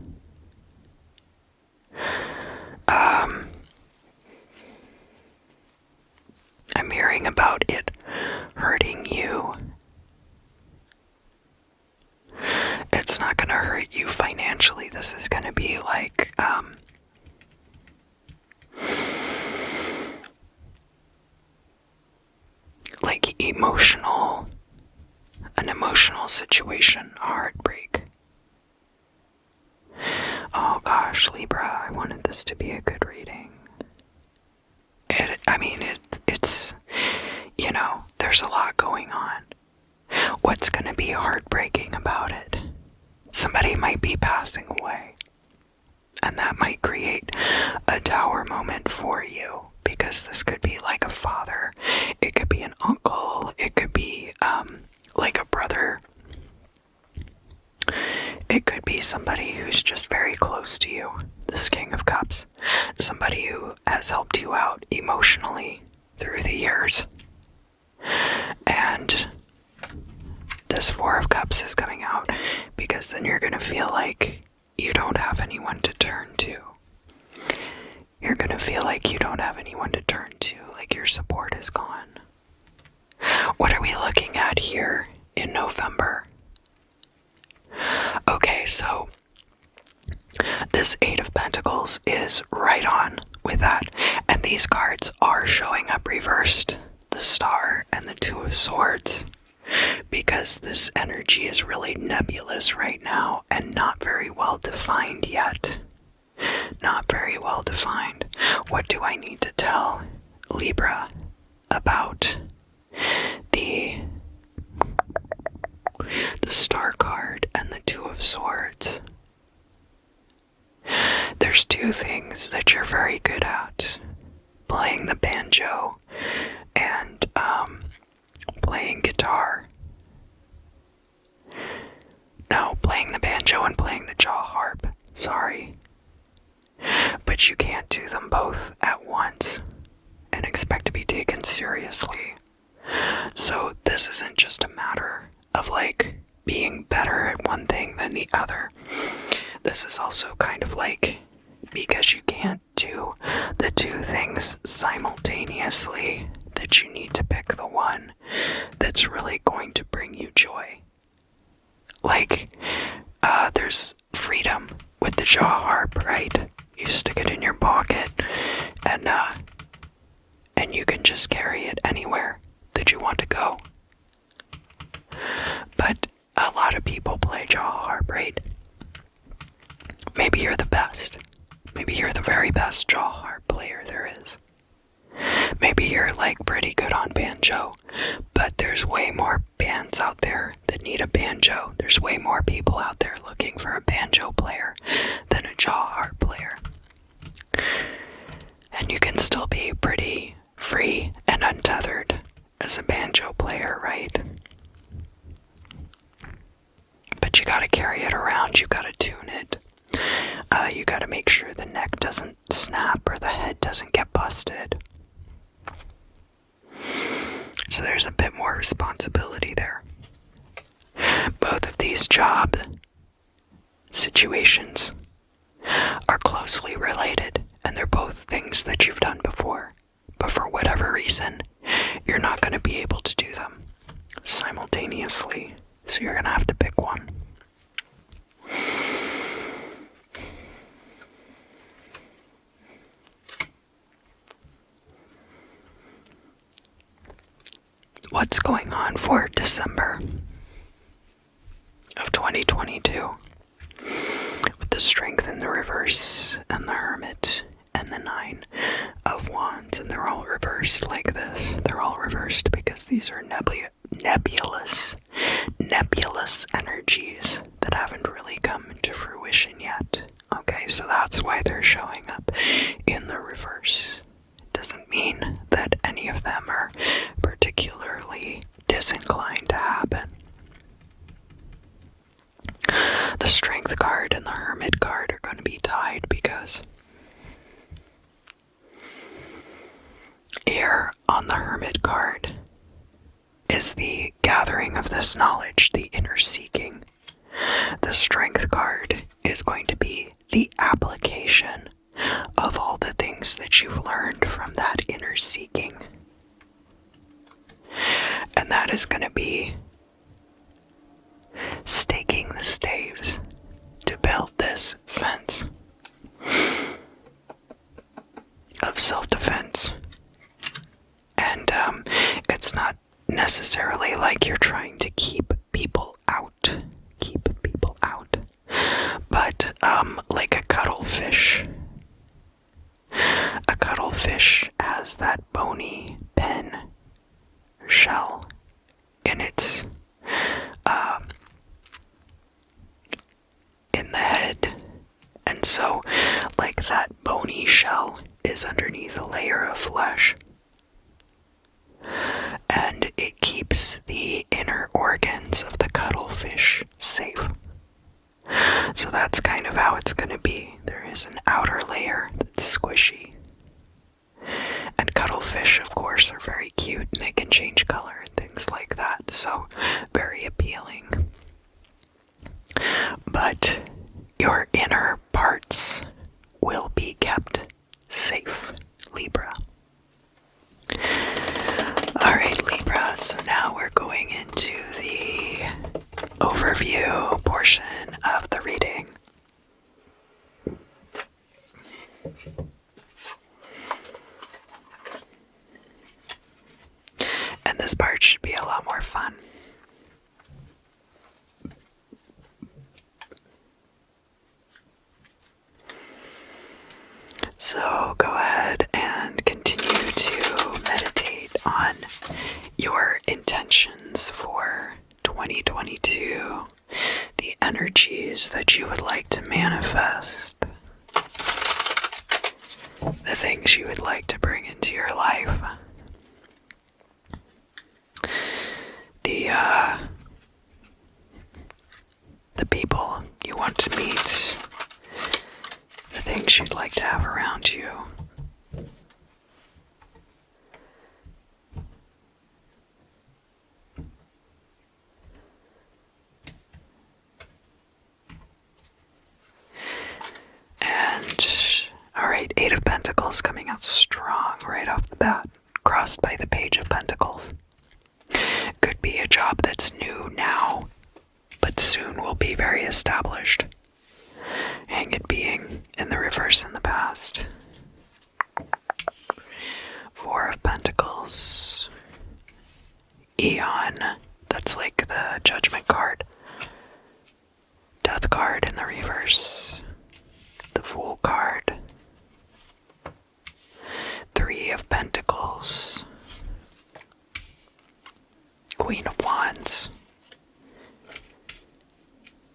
I'm hearing about it hurting you. It's not gonna hurt you financially. This is gonna be like, an emotional situation, a heartbreak. Oh gosh. gosh, Libra, I wanted this to be a good reading. It's, there's a lot going on. What's going to be heartbreaking about it? Somebody might be passing away, and that might create a tower moment for you, because this could be like a father, it could be an uncle, it could be like a brother, it could be somebody who's just very close to you, this King of Cups, somebody who has helped you out emotionally through the years. And this Four of Cups is coming out because then you're going to feel like you don't have anyone to turn to. You're going to feel like you don't have anyone to turn to, like your support is gone. What are we looking at here in November? Okay, so this Eight of Pentacles is right on with that, and these cards are showing up reversed, the Star and the Two of Swords, because this energy is really nebulous right now and not very well defined yet. Not very well defined. What do I need to tell Libra about the Star card and the Two of Swords? There's two things that you're very good at: playing the banjo and playing guitar. No, playing the banjo and playing the jaw harp. Sorry. But you can't do them both at once and expect to be taken seriously. So this isn't just a matter of like being better at one thing than the other. This is also kind of like, because you can't do the two things simultaneously, that you need to pick the one that's really going to bring you joy. Like, there's freedom with the jaw harp, right? You stick it in your pocket, and you can just carry it anywhere that you want to go. But a lot of people play jaw harp, right? Maybe you're the best. Maybe you're the very best jaw harp player there is. Maybe you're like pretty good on banjo, but there's way more bands out there that need a banjo. There's way more people out there looking for a banjo player than a jaw harp player. And you can still be pretty free and untethered as a banjo player, right? But you gotta carry it around, you gotta tune it. You gotta make sure the neck doesn't snap or the head doesn't get busted. So there's a bit more responsibility there. Both of these job situations are closely related, and they're both things that you've done before. But for whatever reason, you're not going to be able to do them simultaneously. So you're going to have to pick one. What's going on for December of 2022? With the Strength in the reverse, and the Hermit, and the Nine of Wands, and they're all reversed like this. They're all reversed because these are nebulous energies that haven't really come into fruition yet. Okay, so that's why they're showing up in the reverse. Doesn't mean that any of them are particularly disinclined to happen. The Strength card and the Hermit card are going to be tied because here on the Hermit card is the gathering of this knowledge, the inner seeking. The Strength card is going to be the application of all the things that you've learned from that inner seeking. And that is going to be staking the staves to build this fence of self-defense. And it's not necessarily like you're trying to keep people out, but like a cuddle cuttlefish. A cuttlefish has that bony pen shell in its in the head, and so like that bony shell is underneath a layer of flesh, and it keeps the inner organs of the cuttlefish safe. So that's kind of how it's going to be. There is an outer layer that's squishy. And cuttlefish, of course, are very cute and they can change color and things like that. So, very appealing. But your inner parts will be kept safe, Libra. Alright, Libra, so now we're going into the overview portion of the reading. And this part should be a lot more fun. So go ahead and continue to meditate on your intentions for 2022, the energies that you would like to manifest, the things you would like to bring into your life, the people you want to meet, the things you'd like to have around you. And, alright, Eight of Pentacles coming out strong right off the bat, crossed by the Page of Pentacles. Could be a job that's new now, but soon will be very established. Hanged being in the reverse in the past. Four of Pentacles. Eon, that's like the Judgment card. Death card in the reverse. The Fool card. Three of Pentacles. Queen of Wands.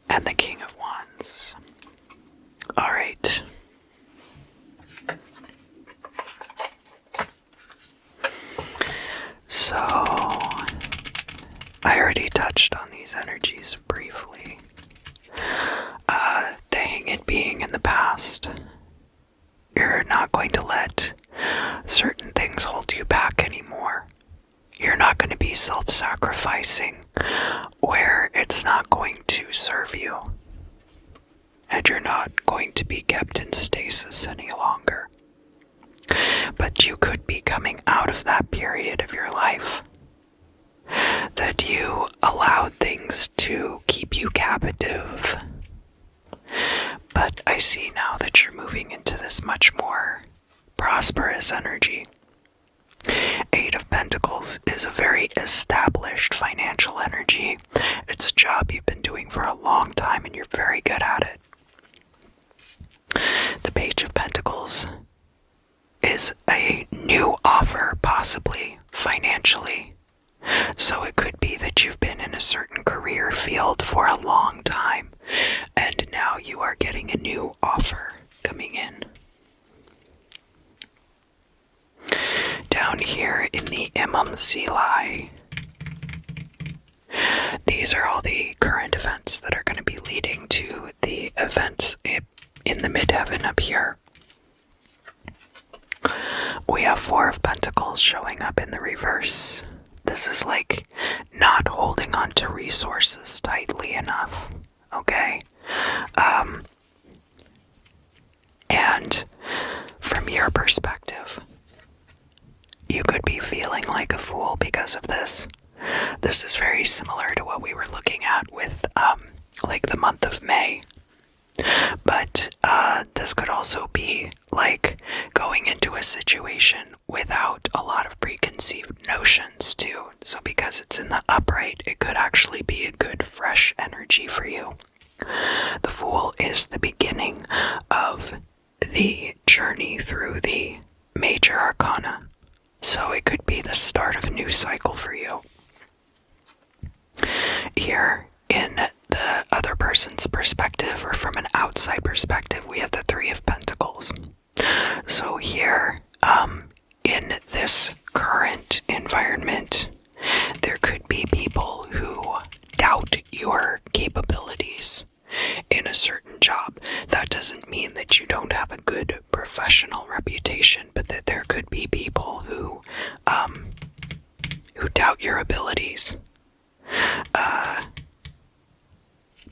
And the King of Wands. Alright. So, I already touched on these energies briefly. The Hanged Being in the past. You're not going to let certain things hold you back anymore. You're not going to be self-sacrificing where it's not going to serve you. And you're not going to be kept in stasis any longer. But you could be coming out of that period of your life that you allowed things to keep you captive. But I see now that you're moving into this much more prosperous energy. Eight of Pentacles is a very established financial energy. It's a job you've been doing for a long time and you're very good at it. The Page of Pentacles is a new offer, possibly, financially. So it could be that you've been in a certain career field for a long time, and now you are getting a new offer coming in. Down here in the Imam Selah, these are all the current events that are going to be leading to the events in the midheaven up here. We have Four of Pentacles showing up in the reverse. This is like not holding on to resources tightly enough, okay? And from your perspective, you could be feeling like a fool because of this. This is very similar to what we were looking at with, like the month of May. But this could also be like going into a situation without a lot of preconceived notions too. So because it's in the upright, it could actually be a good fresh energy for you. The Fool is the beginning of the journey through the major arcana. So it could be the start of a new cycle for you. Here, in the other person's perspective, or from an outside perspective, we have the Three of Pentacles. So here, in this current environment, there could be people who doubt your capabilities in a certain job. That doesn't mean that you don't have a good professional reputation, but that there could be people who doubt your abilities.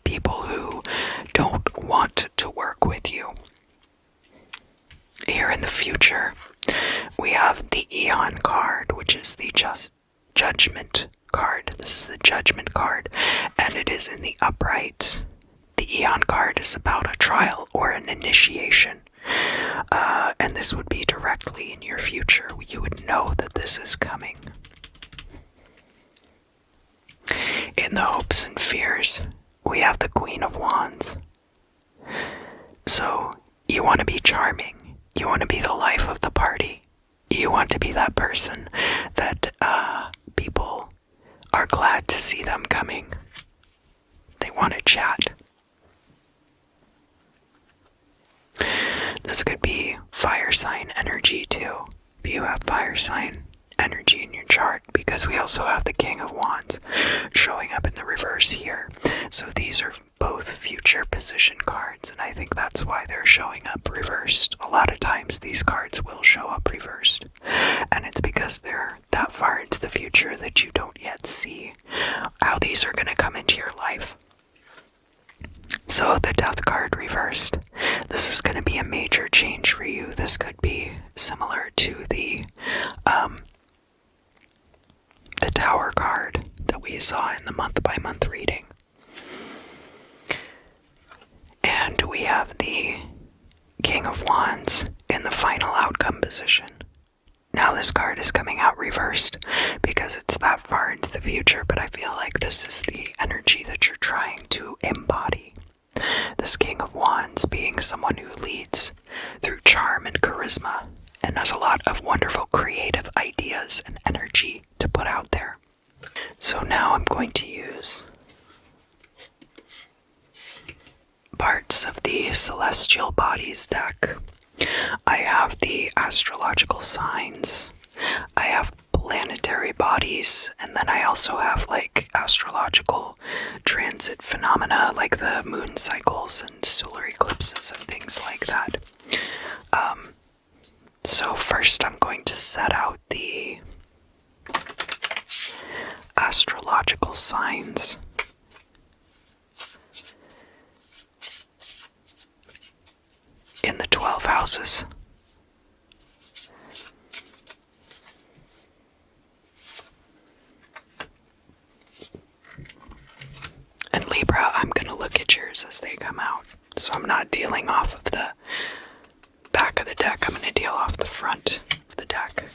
People who don't want to work with you. Here in the future, we have the Eon card, which is the Judgment card. This is the Judgment card, and it is in the upright. The Eon card is about a trial or an initiation, and this would be directly in your future. You would know that this is coming. In the hopes and fears, we have the Queen of Wands. So, you want to be charming. You want to be the life of the party. You want to be that person that people are glad to see them coming. They want to chat. This could be fire sign energy too, if you have fire sign energy in your chart, because we also have the King of Wands showing up in the reverse here. So these are both future position cards, and I think that's why they're showing up reversed. A lot of times these cards will show up reversed, and it's because they're that far into the future that you don't yet see how these are going to come into your life. So the Death card reversed. This is going to be a major change for you. This could be similar to the Tower card that we saw in the month-by-month reading. And we have the King of Wands in the final outcome position. Now this card is coming out reversed because it's that far into the future, but I feel like this is the energy that you're trying to embody. This King of Wands being someone who leads through charm and charisma and has a lot of wonderful creative ideas and energy to put out there. So now I'm going to use parts of the Celestial Bodies deck. I have the astrological signs, I have planetary bodies, and then I also have like astrological transit phenomena like the moon cycles and solar eclipses and things like that. So first I'm going to set out the astrological signs. In the 12 houses. And Libra, I'm going to look at yours as they come out. So I'm not dealing off of the back of the deck. I'm going to deal off the front of the deck.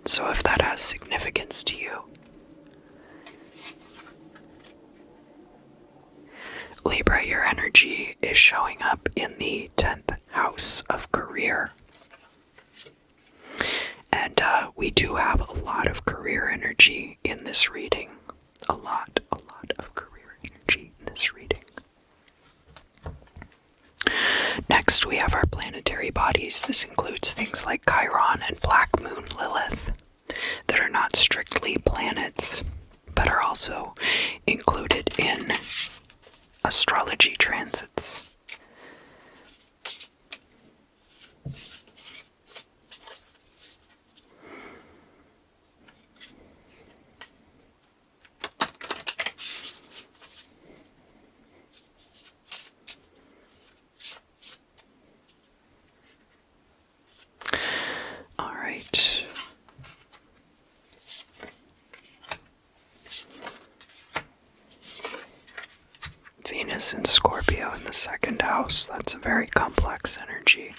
So if that has significance to you. Libra, your energy is showing up in the 10th house of career. And we do have a lot of career energy in this reading. A lot of career energy in this reading. Next, we have our planetary bodies. This includes things like Chiron and Black Moon Lilith that are not strictly planets, but are also included in astrology transits. All right. Venus in Scorpio in the 2nd house. That's a very complex energy.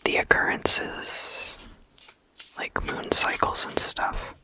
the occurrences, like moon cycles and stuff.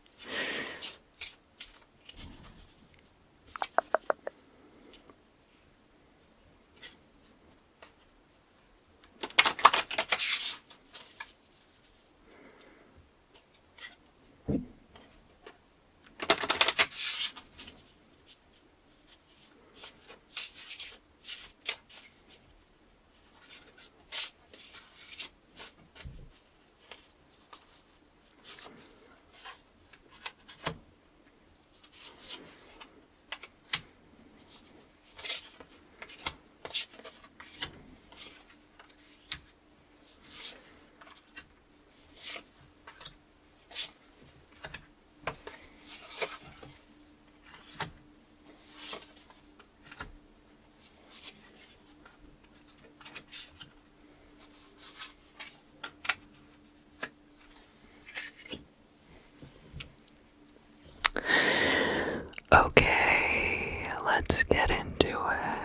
Okay, let's get into it.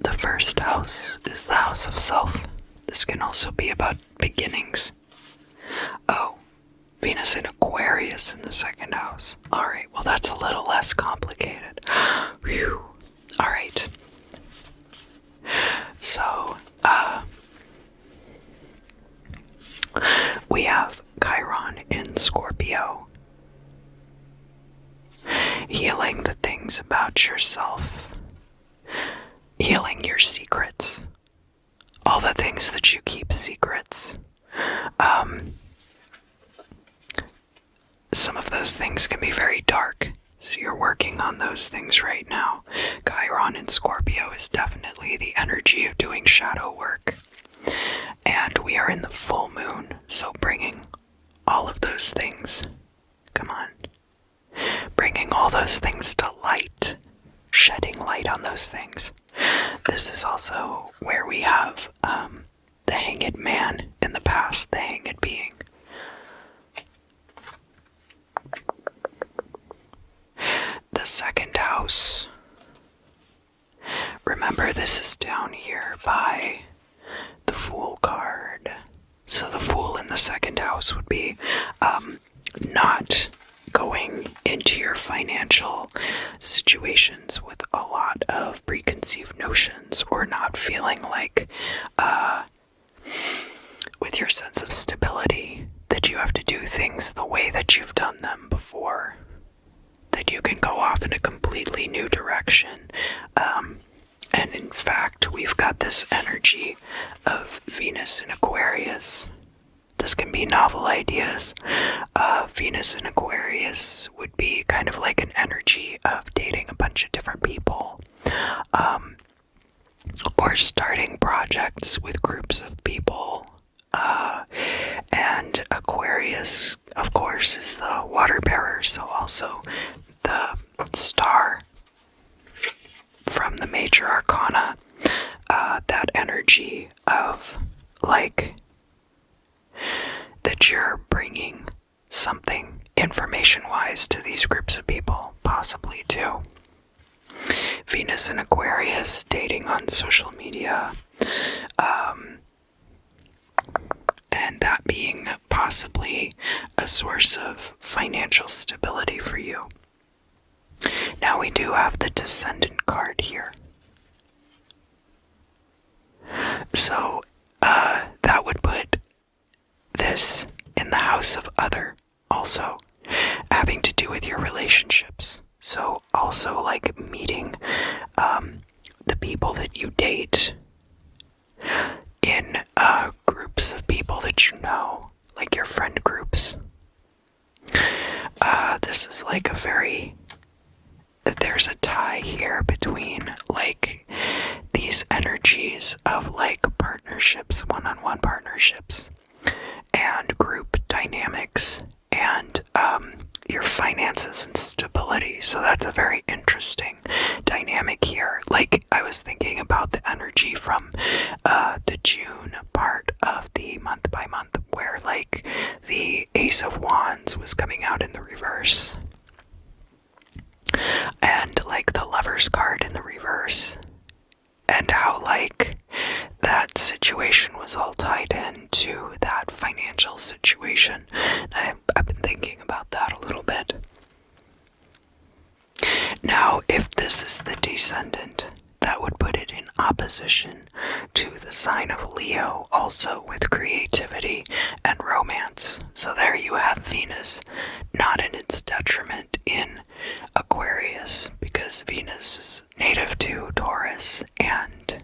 The first house is the house of self. This can also be about beginnings. Oh, Venus in Aquarius in the second house. Alright, well that's a little less complicated. Whew. Alright. So, we have Chiron in Scorpio. Healing the things about yourself. Healing your secrets. All the things that you keep secrets. Some of those things can be very dark, so you're working on those things right now. Chiron in Scorpio is definitely the energy of doing shadow work. And we are in the full moon, so bringing all of those things, come on, bringing all those things to light, shedding light on those things. This is also where we have the hanged man in the past, the hanged being. The second house, remember this is down here by the Fool card. So the Fool in the second house would be not going into your financial situations with a lot of preconceived notions, or not feeling like with your sense of stability that you have to do things the way that you've done them before, that you can go off in a completely new direction. And in fact, we've got this energy of Venus in Aquarius. This can be novel ideas. Venus in Aquarius would be kind of like an energy of dating a bunch of different people. Or starting projects with groups of people. And Aquarius, of course, is the water bearer, so also the star from the major arcana. That energy of, like, that you're bringing something information-wise to these groups of people, possibly too. Venus in Aquarius, dating on social media, and that being possibly a source of financial stability for you. Now we do have the Descendant card here. So, that would put this in the house of other, also having to do with your relationships. So also like meeting the people that you date in groups of people that you know, like your friend groups. This is like a very, there's a tie here between like these energies of like partnerships, one-on-one partnerships, and group dynamics, and your finances and stability. So that's a very interesting dynamic here. Like, I was thinking about the energy from the June part of the month by month, where like the Ace of Wands was coming out in the reverse. and like the Lover's card in the reverse, and how like that situation was all tied into that financial situation. I've been thinking about that a little bit. Now, if this is the descendant, that would put it in opposition to the sign of Leo, also with creativity and romance. So there you have Venus, not in its detriment in Aquarius, because Venus is native to Taurus and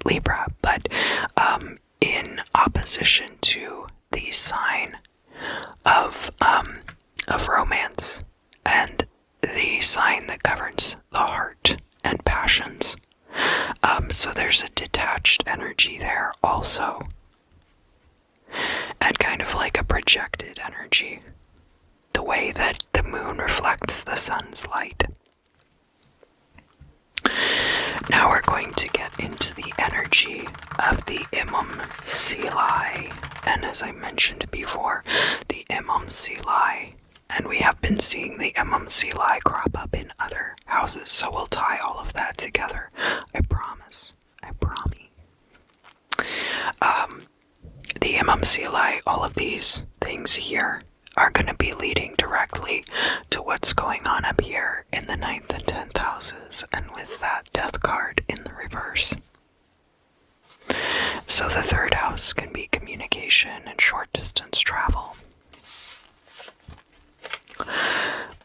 Libra, but in opposition to the sign of romance and the sign that governs the heart and passions. So there's a detached energy there also, and kind of like a projected energy, the way that the moon reflects the sun's light. Now we're going to get into the energy of the Imam Silai, and as I mentioned before, the Imam Silai, and we have been seeing the Imam Silai crop up in other houses, so we'll tie all of that together. I promise. I promise. The Imam Silai, all of these things here are going to be leading directly to what's going on up here in the 9th and 10th houses, and with that death card in the reverse. So the 3rd house can be communication and short distance travel.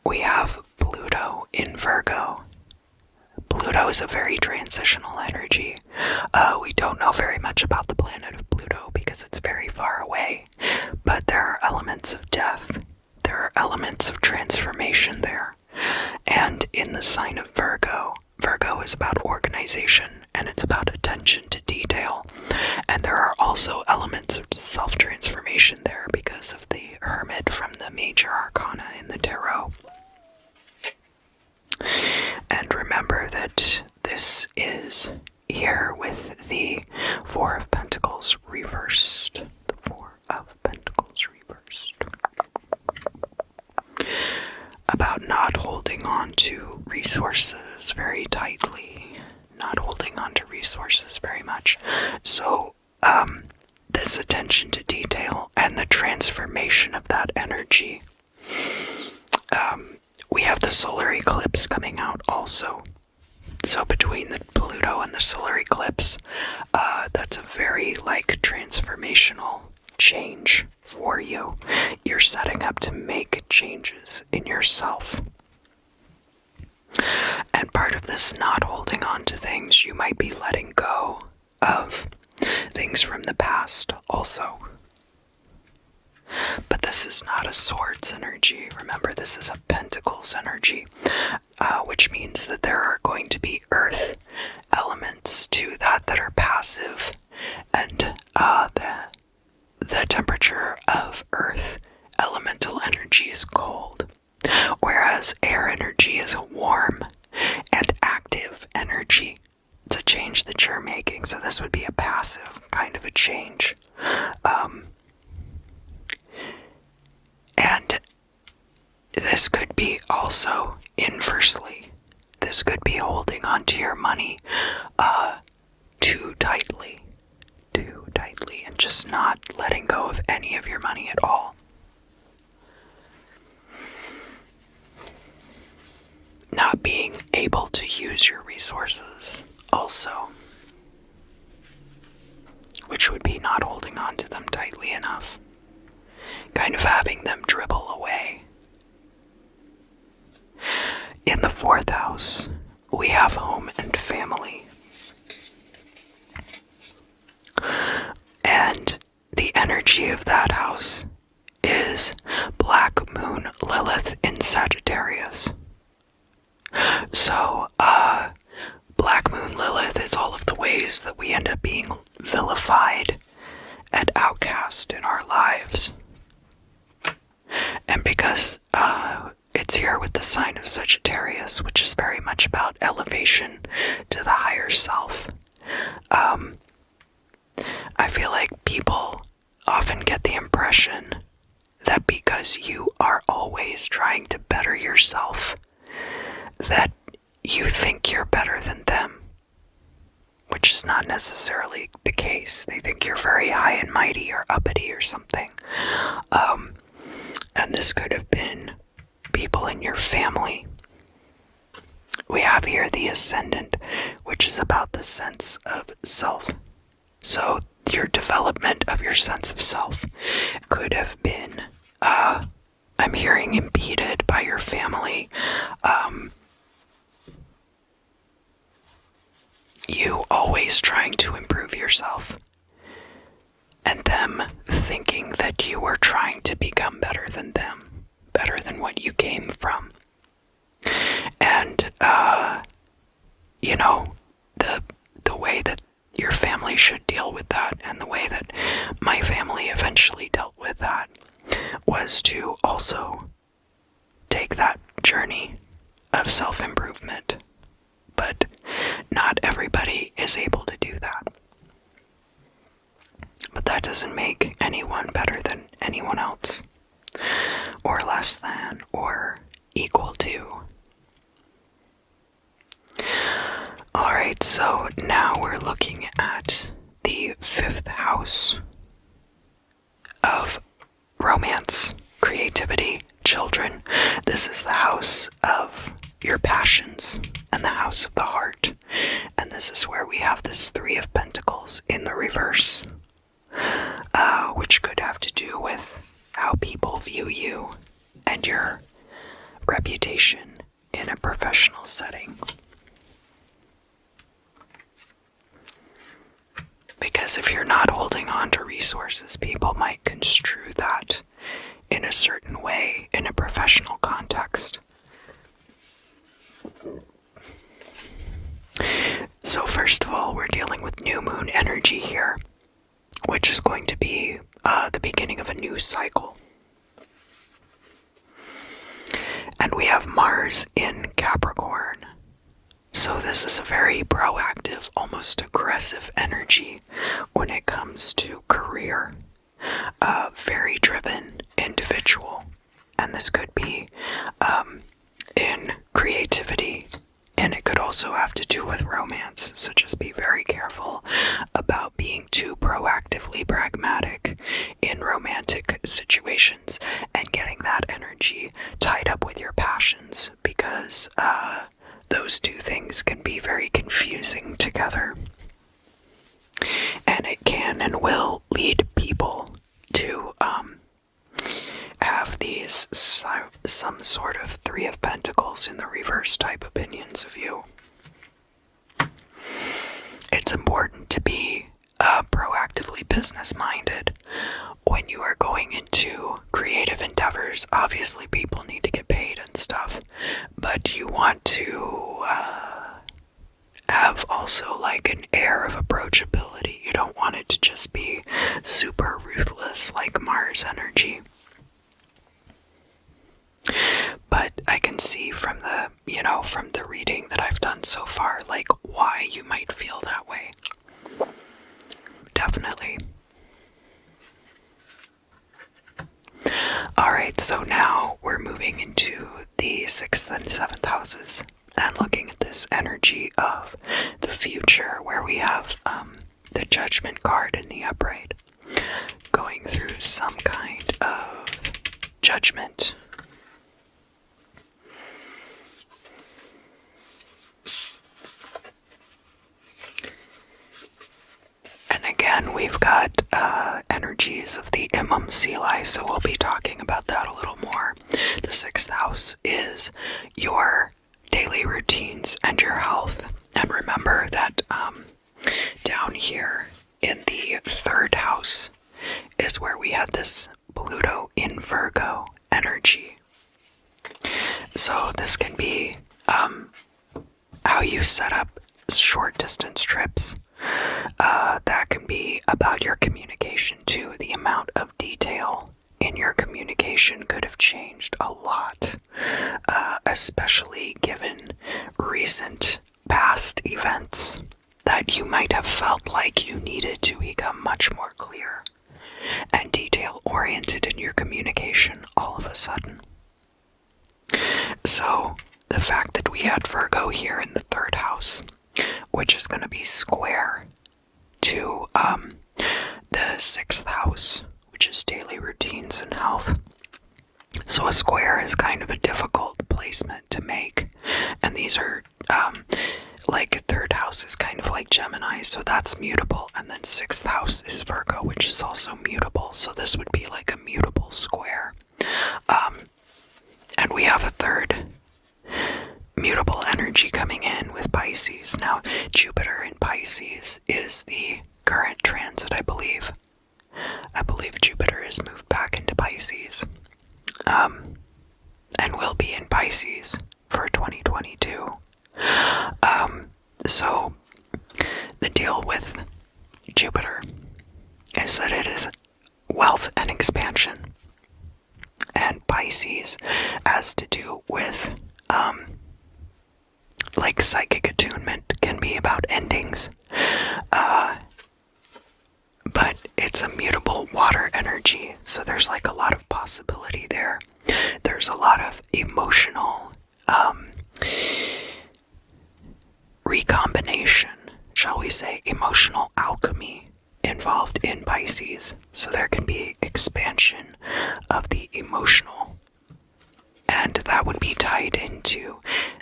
We have Pluto in Virgo. Pluto is a very transitional energy. We don't know very much about the planet of Pluto because it's very far away, but there are elements of death. There are elements of transformation there. And in the sign of Virgo, Virgo is about organization and it's about attention to detail. And there are also elements of self-transformation there because of the Hermit from the Major Arcana in the Tarot. And remember that this is here with the Four of Pentacles reversed. The Four of Pentacles reversed. About not holding on to resources very tightly. Not holding on to resources very much. So, this attention to detail and the transformation of that energy. We have the solar eclipse coming out also. So between the Pluto and the solar eclipse, that's a very transformational change for you. You're setting up to make changes in yourself. And part of this not holding on to things, you might be letting go of things from the past also. But this is not a swords energy. Remember, this is a pentacles energy, which means that there are going to be earth elements to that are passive, and the temperature of earth elemental energy is cold, whereas air energy is warm and active energy. It's a change that you're making, so this would be a passive kind of a change. And this could be also inversely. This could be holding on to your money too tightly, and just not letting go of any of your money at all. Not being able to use your resources also, which would be not holding on to them tightly enough. Kind of having them dribble away. In the 4th house, we have home and family. And the energy of that house is Black Moon Lilith in Sagittarius. So, Black Moon Lilith is all of the ways that we end up being vilified and outcast in our lives. And because it's here with the sign of Sagittarius, which is very much about elevation to the higher self, I feel like people often get the impression that because you are always trying to better yourself, that you think you're better than them, which is not necessarily the case. They think you're very high and mighty or uppity or something. And this could have been people in your family. We have here the ascendant, which is about the sense of self. So your development of your sense of self could have been, I'm hearing, impeded by your family. You always trying to improve yourself, and them thinking that you were trying to become better than them, better than what you came from. And, you know, the way that your family should deal with that, and the way that my family eventually dealt with that, was to also take that journey of self-improvement. But not everybody is able to do that. But that doesn't make anyone better than anyone else, or less than, or equal to. Alright, so now we're looking at the 5th house of romance, creativity, children. This is the house of your passions and the house of the heart. And this is where we have this 3 of Pentacles in the reverse, which could have to do with how people view you and your reputation in a professional setting. Because if you're not holding on to resources, people might construe that in a certain way in a professional context. So first of all, we're dealing with new moon energy here, which is going to be the beginning of a new cycle. And we have Mars in Capricorn. So this is a very proactive, almost aggressive energy when it comes to career. Very driven individual. And this could be in creativity, and it could also have to do with romance. So just be very careful about being too proactively pragmatic in romantic situations and getting that energy tied up with your passions, because those two things can be very confusing together. And it can and will lead people to have these some sort of 3 of Pentacles in the reverse type opinions of you. It's important to be proactively business-minded when you are going into creative endeavors. Obviously, people need to get paid and stuff, but you want to have also like an air of approachability. You don't want it to just be super ruthless like Mars energy. But I can see from the reading that I've done so far, like, why you might feel that way. Definitely. Alright, so now we're moving into the 6th and 7th houses and looking at this energy of the future, where we have the Judgment card in the upright, going through some kind of judgment. And again, we've got energies of the Imam Sili, so we'll be talking about that a little more. The 6th house is your daily routines and your health. And remember that down here in the 3rd house is where we had this Pluto in Virgo energy. So this can be how you set up short distance trips. That can be about your communication too. The amount of detail in your communication could have changed a lot, especially given recent past events that you might have felt like you needed to become much more clear and detail-oriented in your communication all of a sudden. So the fact that we had Virgo here in the 3rd house, which is going to be square to the 6th house, which is daily routines and health. So a square is kind of a difficult placement to make, and these are like 3rd house is kind of like Gemini, so that's mutable, and then 6th house is Virgo, which is also mutable, so this would be like a mutable square. And we have a 3rd mutable energy coming in with Pisces. Now, Jupiter in Pisces is the current transit, I believe. I believe Jupiter is moved back into Pisces, and will be in Pisces for 2022. So the deal with Jupiter is that it is wealth and expansion, and Pisces has to do with like psychic attunement, can be about endings, but it's a mutable water energy, so there's like a lot of possibility there. There's a lot of emotional recombination, shall we say, emotional alchemy involved in Pisces. So there can be expansion of the emotional, and that would be tied into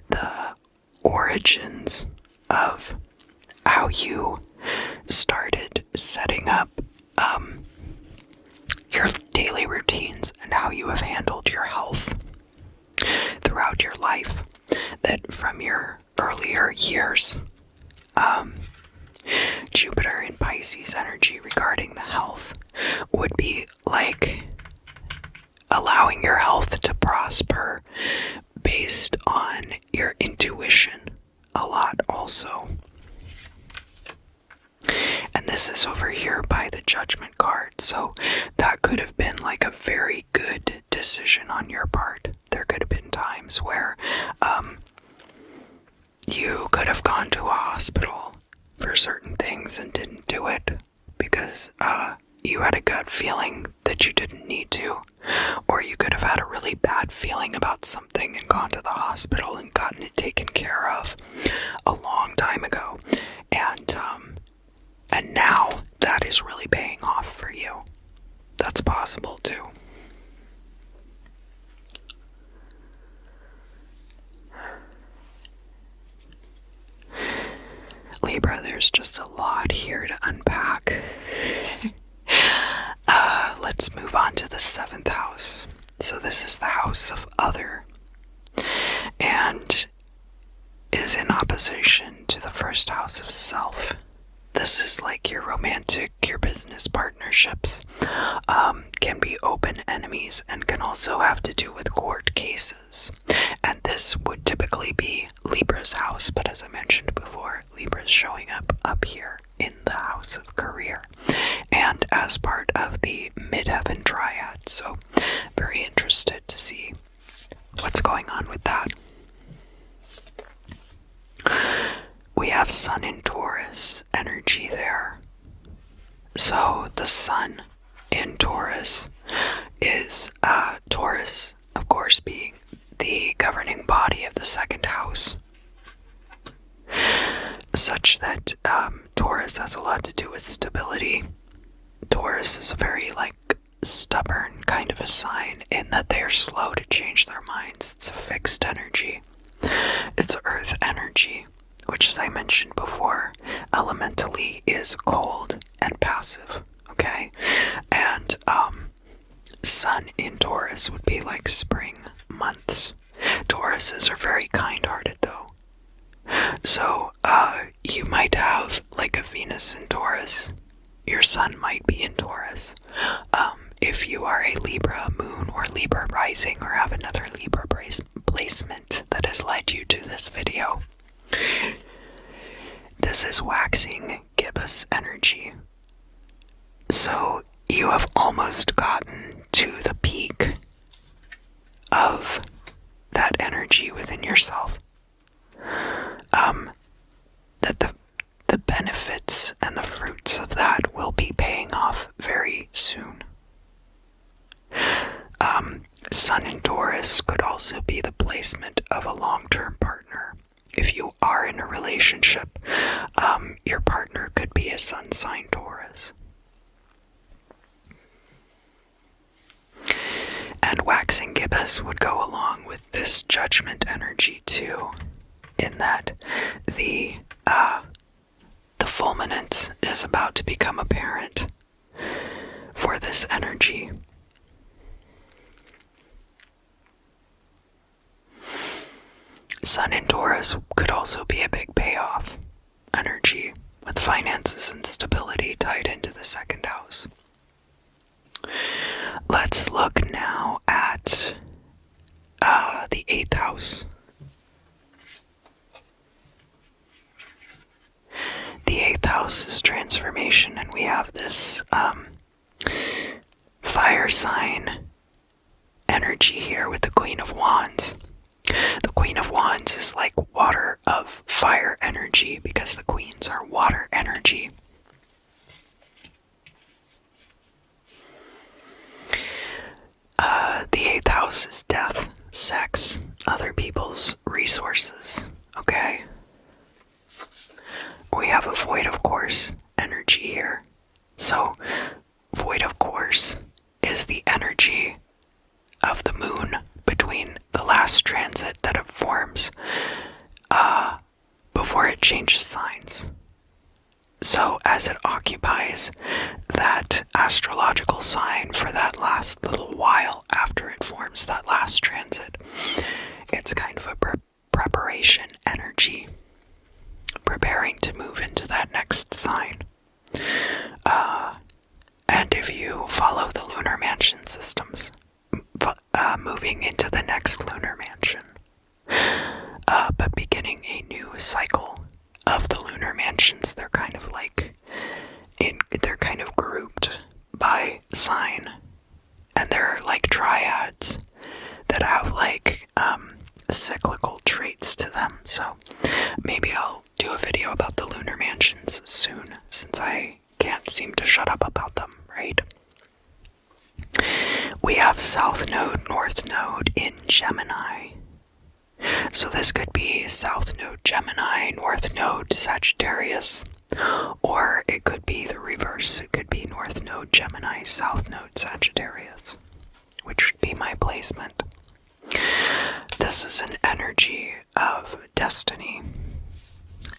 the origins of how you started setting up your daily routines and how you have handled your health throughout your life. That from your earlier years, Jupiter in Pisces energy regarding the health would be like allowing your health to prosper based on your intuition a lot also. And this is over here by the Judgment card, so that could have been like a very good decision on your part. There could have been times where you could have gone to a hospital for certain things and didn't do it because you had a gut feeling that you didn't need to, or you could have had a really bad feeling about something and gone to the hospital and gotten it taken care of a long time ago, and now that is really paying off for you. That's possible too. Libra, there's just a lot here to unpack. Let's move on to the 7th house. So this is the house of other, and is in opposition to the 1st house of self. This is like your romantic, your business partnerships, can be open enemies, and can also have to do with court cases. And this would typically be Libra's house, but as I mentioned before, Libra's showing up here in the house of career, and as part of the midheaven triad. So very interested to see what's going on with that. We have Sun in Taurus energy there. So the Sun in Taurus is Taurus, of course, being the governing body of the 2nd house, such that Taurus has a lot to do with stability. Taurus is a very stubborn kind of a sign in that they are slow to change their minds. It's a fixed energy. It's earth energy, which, as I mentioned before, elementally is cold and passive, okay? And Sun in Taurus would be like spring months. Tauruses are very kind-hearted, though. So you might have like a Venus in Taurus. Your Sun might be in Taurus. If you are a Libra moon or Libra rising, or have another Libra placement that has led you to this video, this is waxing gibbous energy. So you have almost gotten to the peak of that energy within yourself. That the benefits and the fruits of that will be paying off very soon. Sun in Taurus could also be the place placement of a long-term partner. If you are in a relationship, your partner could be a sun sign Taurus. And waxing gibbous would go along with this judgment energy too, in that the fulminance is about to become apparent for this energy. Sun in Taurus could also be a big payoff energy, with finances and stability tied into the second house. Let's look now at the 8th house. The 8th house is transformation, and we have this fire sign energy here with the Queen of Wands. The Queen of Wands is like water of fire energy because the queens are water energy. The 8th house is death, sex, other people's resources, okay? We have a void of course energy here. So, void of course is the energy of the moon between the last transit that it forms before it changes signs. So as it occupies that astrological sign for that last little while after it forms that last transit, it's kind of a preparation energy, preparing to move into that next sign. And if you follow the lunar mansion systems, moving into the next lunar mansion, but beginning a new cycle of the lunar mansions. They're kind of like, they're kind of grouped by sign, and they're like triads that have like cyclical traits to them. So maybe I'll do a video about the lunar mansions soon, since I can't seem to shut up about them, right? We have South Node, North Node in Gemini. So this could be South Node Gemini, North Node Sagittarius, or it could be the reverse. It could be North Node Gemini, South Node Sagittarius, which would be my placement. This is an energy of destiny,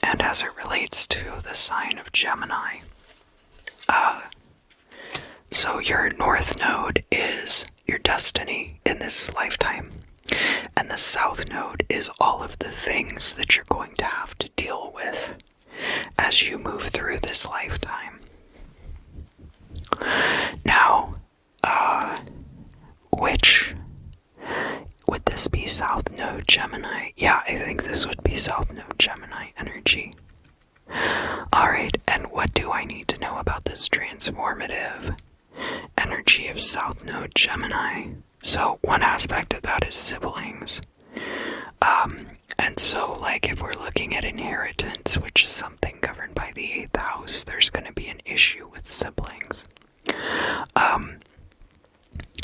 and as it relates to the sign of Gemini, so your North Node is your destiny in this lifetime, and the South Node is all of the things that you're going to have to deal with as you move through this lifetime. Now, which would this be? South Node Gemini? Yeah, I think this would be South Node Gemini energy. Alright, and what do I need to know about this transformative energy of South Node Gemini? So one aspect of that is siblings. And so like if we're looking at inheritance, which is something governed by the 8th house, there's going to be an issue with siblings.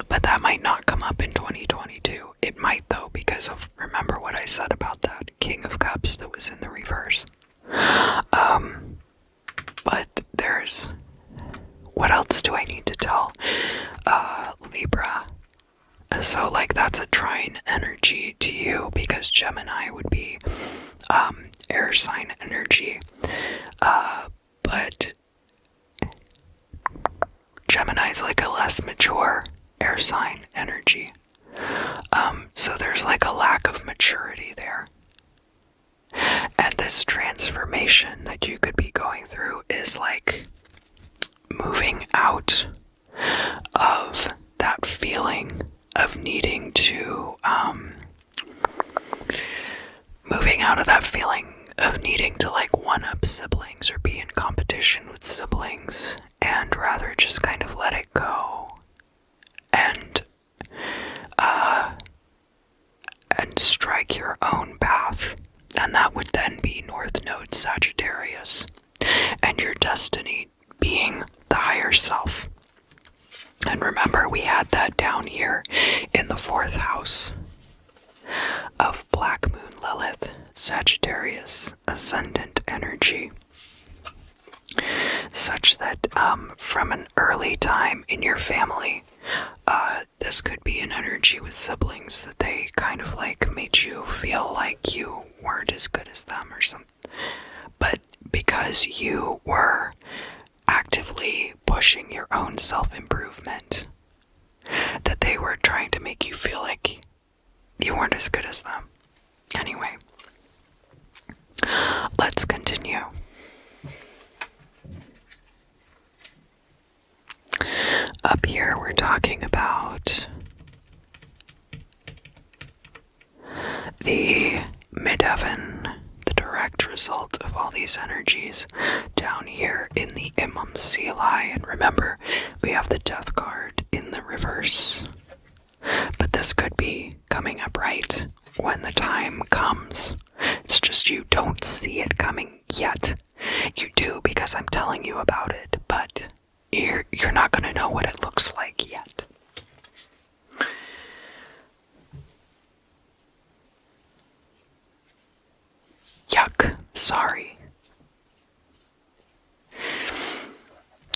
But that might not come up in 2022. It might though, because of, remember what I said about that King of Cups that was in the reverse. But there's, what else do I need to tell? Libra. So like that's a trine energy to you, because Gemini would be air sign energy. But Gemini's like a less mature air sign energy. So there's like a lack of maturity there. And this transformation that you could be going through is like moving out of that feeling of needing to, like one-up siblings or be in competition with siblings, and rather just kind of let it go and strike your own path. And that would then be North Node Sagittarius, and your destiny being the higher self. And remember, we had that down here in the 4th house. of Black Moon Lilith, Sagittarius, Ascendant energy, such that from an early time in your family, this could be an energy with siblings that they kind of like made you feel like you weren't as good as them or something. But because you were actively pushing your own self-improvement, that they were trying to make you feel like you weren't as good as them. Anyway, let's continue. Up here we're talking about the midheaven, the direct result of all these energies down here in the Imam Seelai. And remember, we have the death card in the reverse. But this could be coming up right when the time comes. It's just you don't see it coming yet. You do because I'm telling you about it, but you're not going to know what it looks like yet. Yuck, sorry.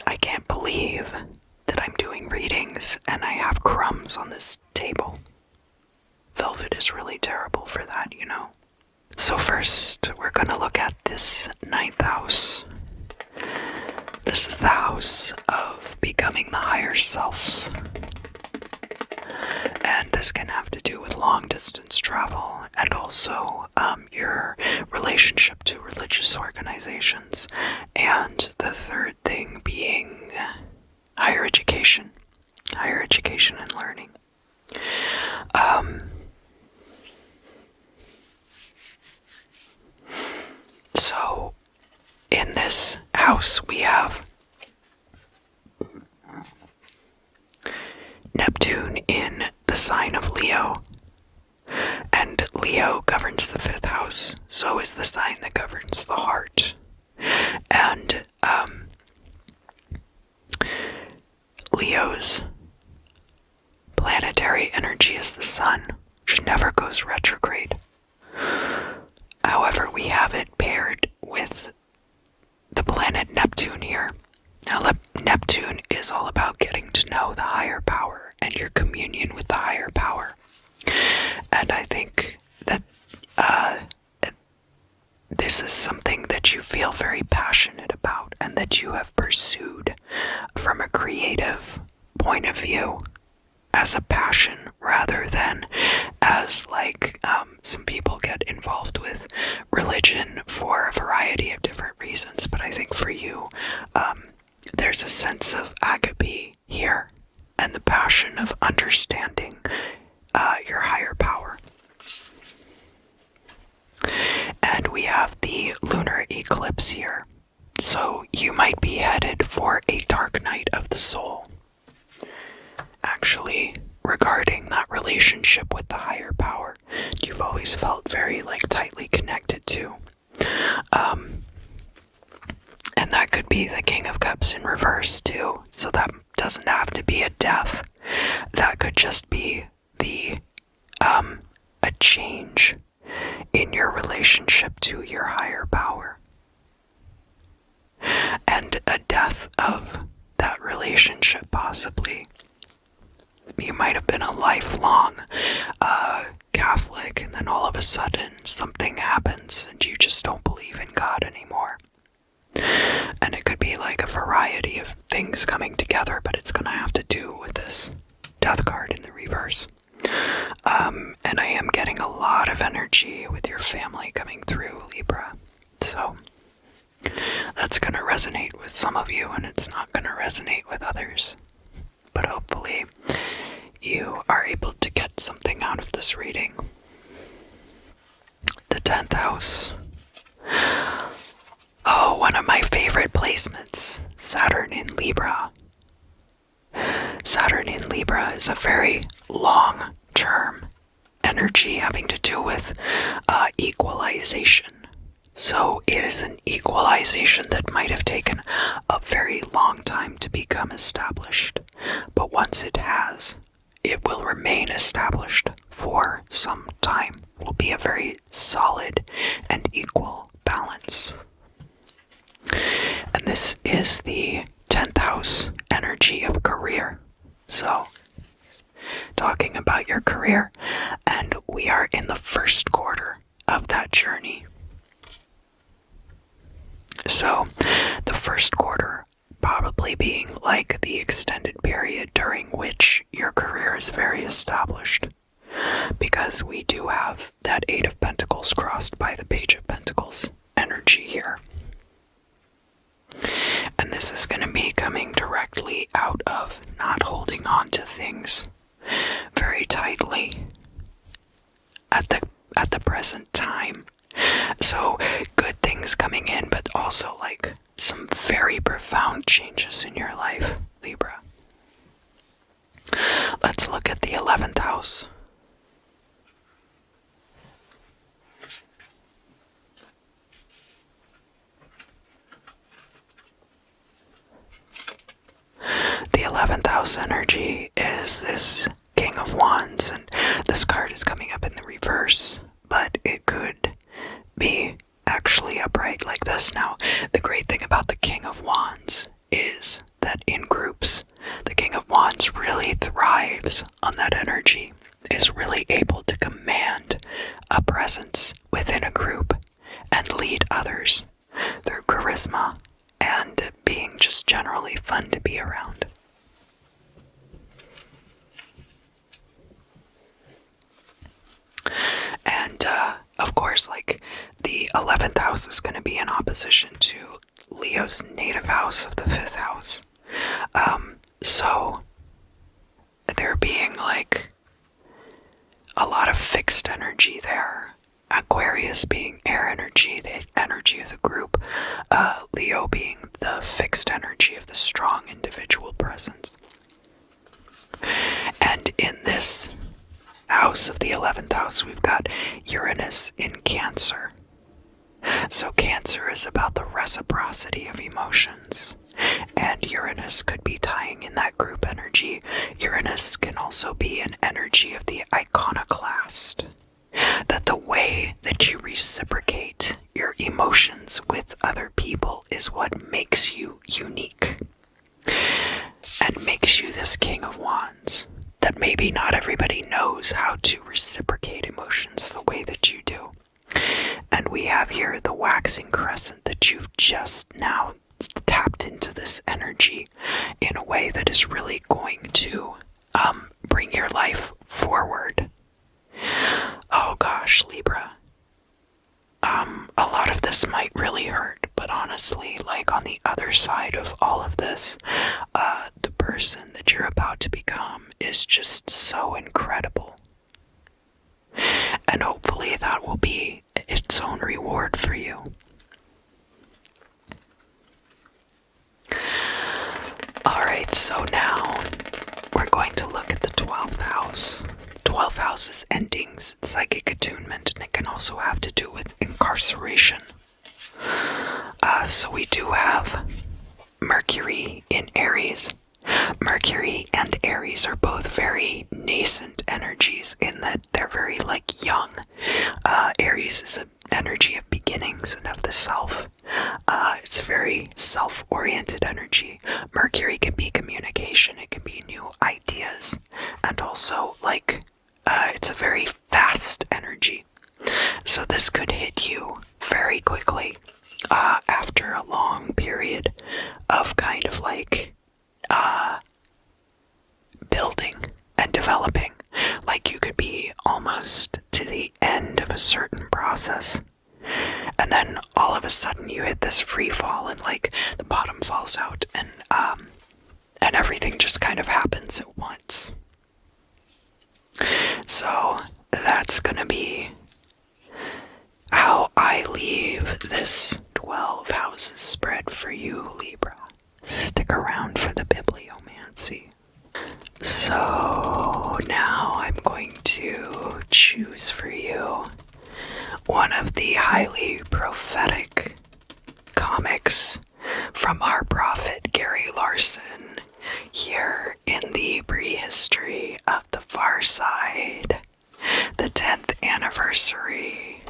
I can't believe that I'm doing readings and I have crumbs on this table. Velvet is really terrible for that, you know. So first, we're going to look at this 9th house. This is the house of becoming the higher self. And this can have to do with long distance travel and also your relationship to religious organizations. And the third thing being higher education and learning. So in this house we have Neptune in the sign of Leo, and Leo governs the 5th house, so is the sign that governs the heart. And Leo's planetary energy is the sun, which never goes retrograde. However, we have it paired with the planet Neptune here. Now, Neptune is all about getting to know the higher power and your communion with the higher power. And I think that this is something that you feel very passionate about and that you have pursued from a creative point of view as a passion rather than as like some people get involved with religion for a variety of different reasons. But I think for you, there's a sense of agape here and the passion of understanding your higher power. And we have the lunar eclipse here. So you might be headed for a dark night of the soul. Actually, regarding that relationship with the higher power, you've always felt very tightly connected to. And that could be the King of Cups in reverse too. So that doesn't have to be a death. That could just be a change in your relationship to your higher power. And a death of that relationship, possibly. You might have been a lifelong Catholic, and then all of a sudden something happens and you just don't believe in God anymore. And it could be like a variety of things coming together, but it's going to have to do with this death card in the reverse. And I am getting a lot of energy with your family coming through, Libra. So that's going to resonate with some of you, and it's not going to resonate with others. But hopefully you are able to get something out of this reading. The 10th house. Oh, one of my favorite placements, Saturn in Libra. Saturn in Libra is a very long-term energy having to do with equalization. So it is an equalization that might have taken a very long time to become established. But once it has, it will remain established for some time. Will be a very solid and equal balance. And this is the 10th house energy of career. So, talking about your career, and we are in the first quarter of that journey. So, the first quarter probably being like the extended period during which your career is very established, because we do have that Eight of Pentacles crossed by the Page of Pentacles energy here. And this is going to be coming directly out of not holding on to things very tightly at the present time. So good things coming in, but also like some very profound changes in your life, Libra. Let's look at the 11th house. The 11th house energy is this King of Wands, and this card is coming up in the reverse, but it could be actually upright like this. Now, the great thing about the King of Wands is that in groups, the King of Wands really thrives on that energy, is really able to command a presence within a group and lead others through charisma and being just generally fun to be around. And of course, like, the 11th house is going to be in opposition to Leo's native house of the 5th house. So there being like a lot of fixed energy there. Aquarius being air energy, the energy of the group. Leo being the fixed energy of the strong individual presence. And in this house of the 11th house, we've got Uranus in Cancer. So Cancer is about the reciprocity of emotions, and Uranus could be tying in that group energy. Uranus can also be an energy of the iconoclast, that the way that you reciprocate your emotions with other people is what makes you unique and makes you this King of Wands. That maybe not everybody knows how to reciprocate emotions the way that you do. And we have here the waxing crescent, that you've just now tapped into this energy in a way that is really going to bring your life forward. Oh gosh, Libra. A lot of this might really hurt, but honestly, like, on the other side of all of this, the person that you're about to become is just so incredible. And hopefully that will be its own reward for you. Alright, so now we're going to look at the 12th house. 12th house is endings, psychic attunement, and it can also have to do with incarceration. So we do have Mercury in Aries. Mercury and Aries are both very nascent energies in that they're very, like, young. Aries is an energy of beginnings and of the self. It's a very self-oriented energy. Mercury can be communication, it can be new ideas, and also, like, it's a very fast energy. So this could hit you very quickly after a long period of kind of like building and developing. Like, you could be almost to the end of a certain process, and then all of a sudden you hit this free fall, and like the bottom falls out, and everything just kind of happens at once. So that's gonna be how I leave this 12 houses spread for you, Libra. Stick around for the bibliomancy. So now I'm going to choose for you one of the highly prophetic comics from our prophet Gary Larson here in the prehistory of the our side. The 10th anniversary.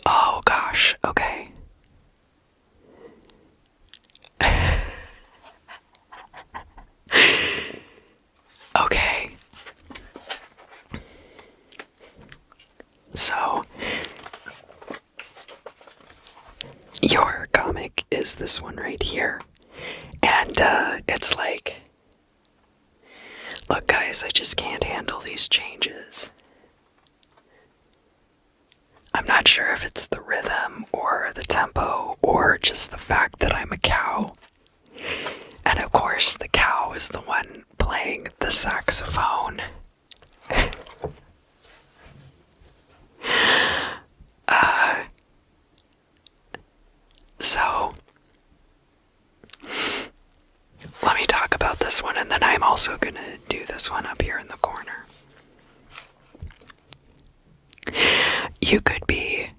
Oh gosh, okay. Okay. So, your comic is this one right here. And, it's like, look guys, I just can't handle these changes. I'm not sure if it's the rhythm or the tempo or just the fact that I'm a cow. And of course, the cow is the one playing the saxophone. So, let me talk about this one, and then I'm also gonna do this one up here in the corner. You could be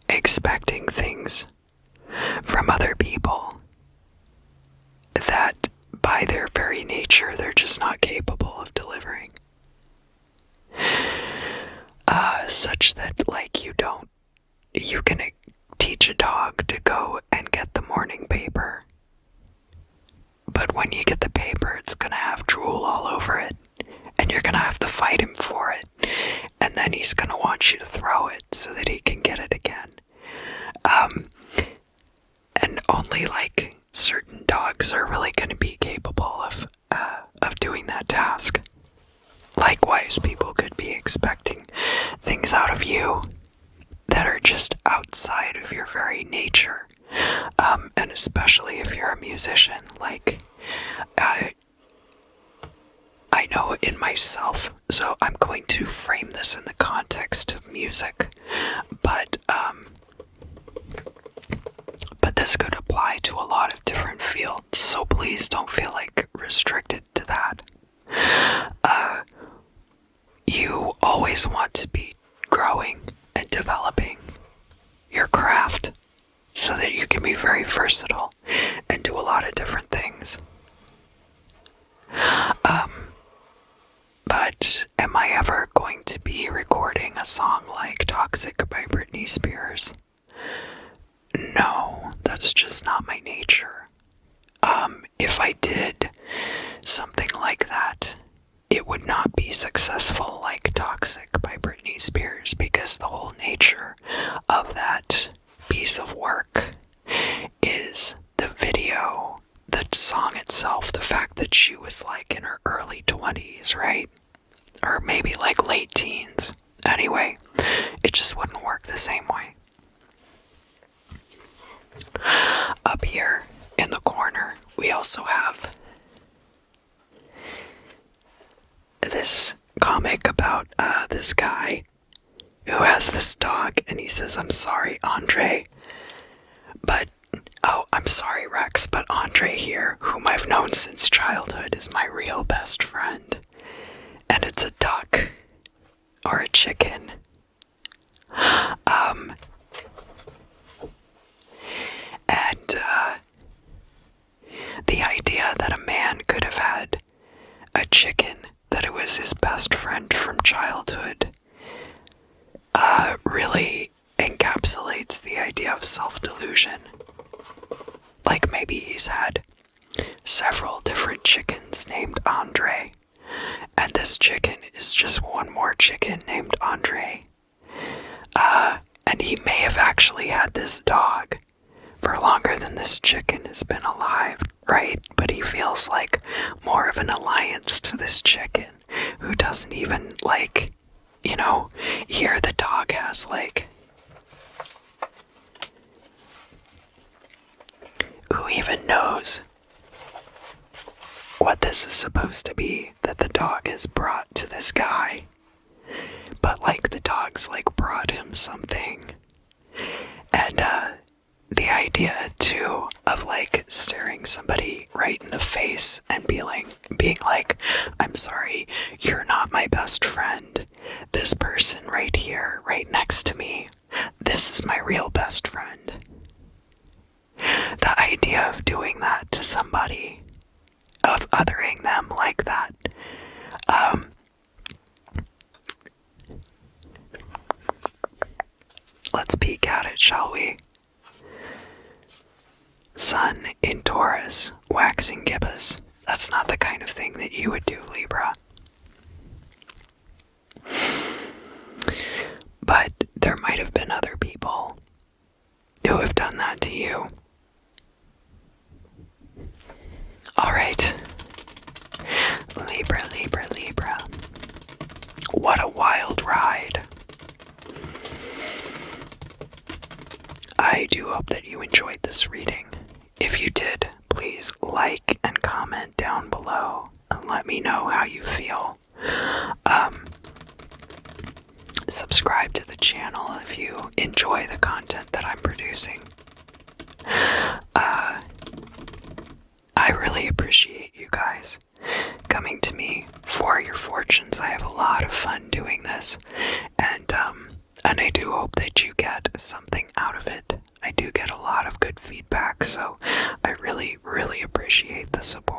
expecting things from other people that, by their very nature, they're just not capable of delivering. Such that, like, you can teach a dog to go and get the morning paper. But when you get the paper, it's gonna have drool all over it. And you're gonna have to fight him for it. And then he's gonna want you to throw it so that he can get it again. And only, like, certain dogs are really gonna be capable of doing that task. Likewise, people could be expecting things out of you that are just outside of your very nature. And especially if you're a musician, like, I know in myself, so I'm going to frame this in the context of music, but this could apply to a lot of different fields, so please don't feel like restricted to that. You always want to be growing and developing your craft so that you can be very versatile and do a lot of different things. But am I ever going to be recording a song like Toxic by Britney Spears? No, that's just not my nature. If I did something like that, it would not be successful like Toxic by Britney Spears, because the whole nature of that piece of work is the video, the song itself, the fact that she was like in her early 20s, right? Or maybe like late teens. Anyway, it just wouldn't work the same way. Up here in the corner, we also have this comic about this guy who has this dog, and he says, "I'm sorry, Andre, but, oh, I'm sorry, Rex, but Andre here, whom I've known since childhood, is my real best friend." And it's a duck, or a chicken. The idea that a man could have had a chicken that it was his best friend from childhood really encapsulates the idea of self-delusion. Like maybe he's had several different chickens named Andre, and this chicken is just one more chicken named Andre. And he may have actually had this dog for longer than this chicken has been alive, right? But he feels like more of an alliance to this chicken, who doesn't even, like, you know, here the dog has, like, who even knows what this is supposed to be that the dog has brought to this guy? But, like, the dog's, like, brought him something. And, the idea, too, of, like, staring somebody right in the face and being like, "I'm sorry, you're not my best friend. This person right here, right next to me, this is my real best friend." The idea of doing that to somebody, of othering them like that. Let's peek at it, shall we? Sun in Taurus, waxing gibbous. That's not the kind of thing that you would do, Libra. But there might have been other people who have done that to you. Alright. Libra, Libra, Libra. What a wild ride. I do hope that you enjoyed this reading. If you did, please like and comment down below and let me know how you feel. Subscribe to the channel if you enjoy the content that I'm producing. I really appreciate you guys coming to me for your fortunes. I have a lot of fun doing this, and I do hope that you get something out of it. I do get a lot of good feedback, so I really, really appreciate the support.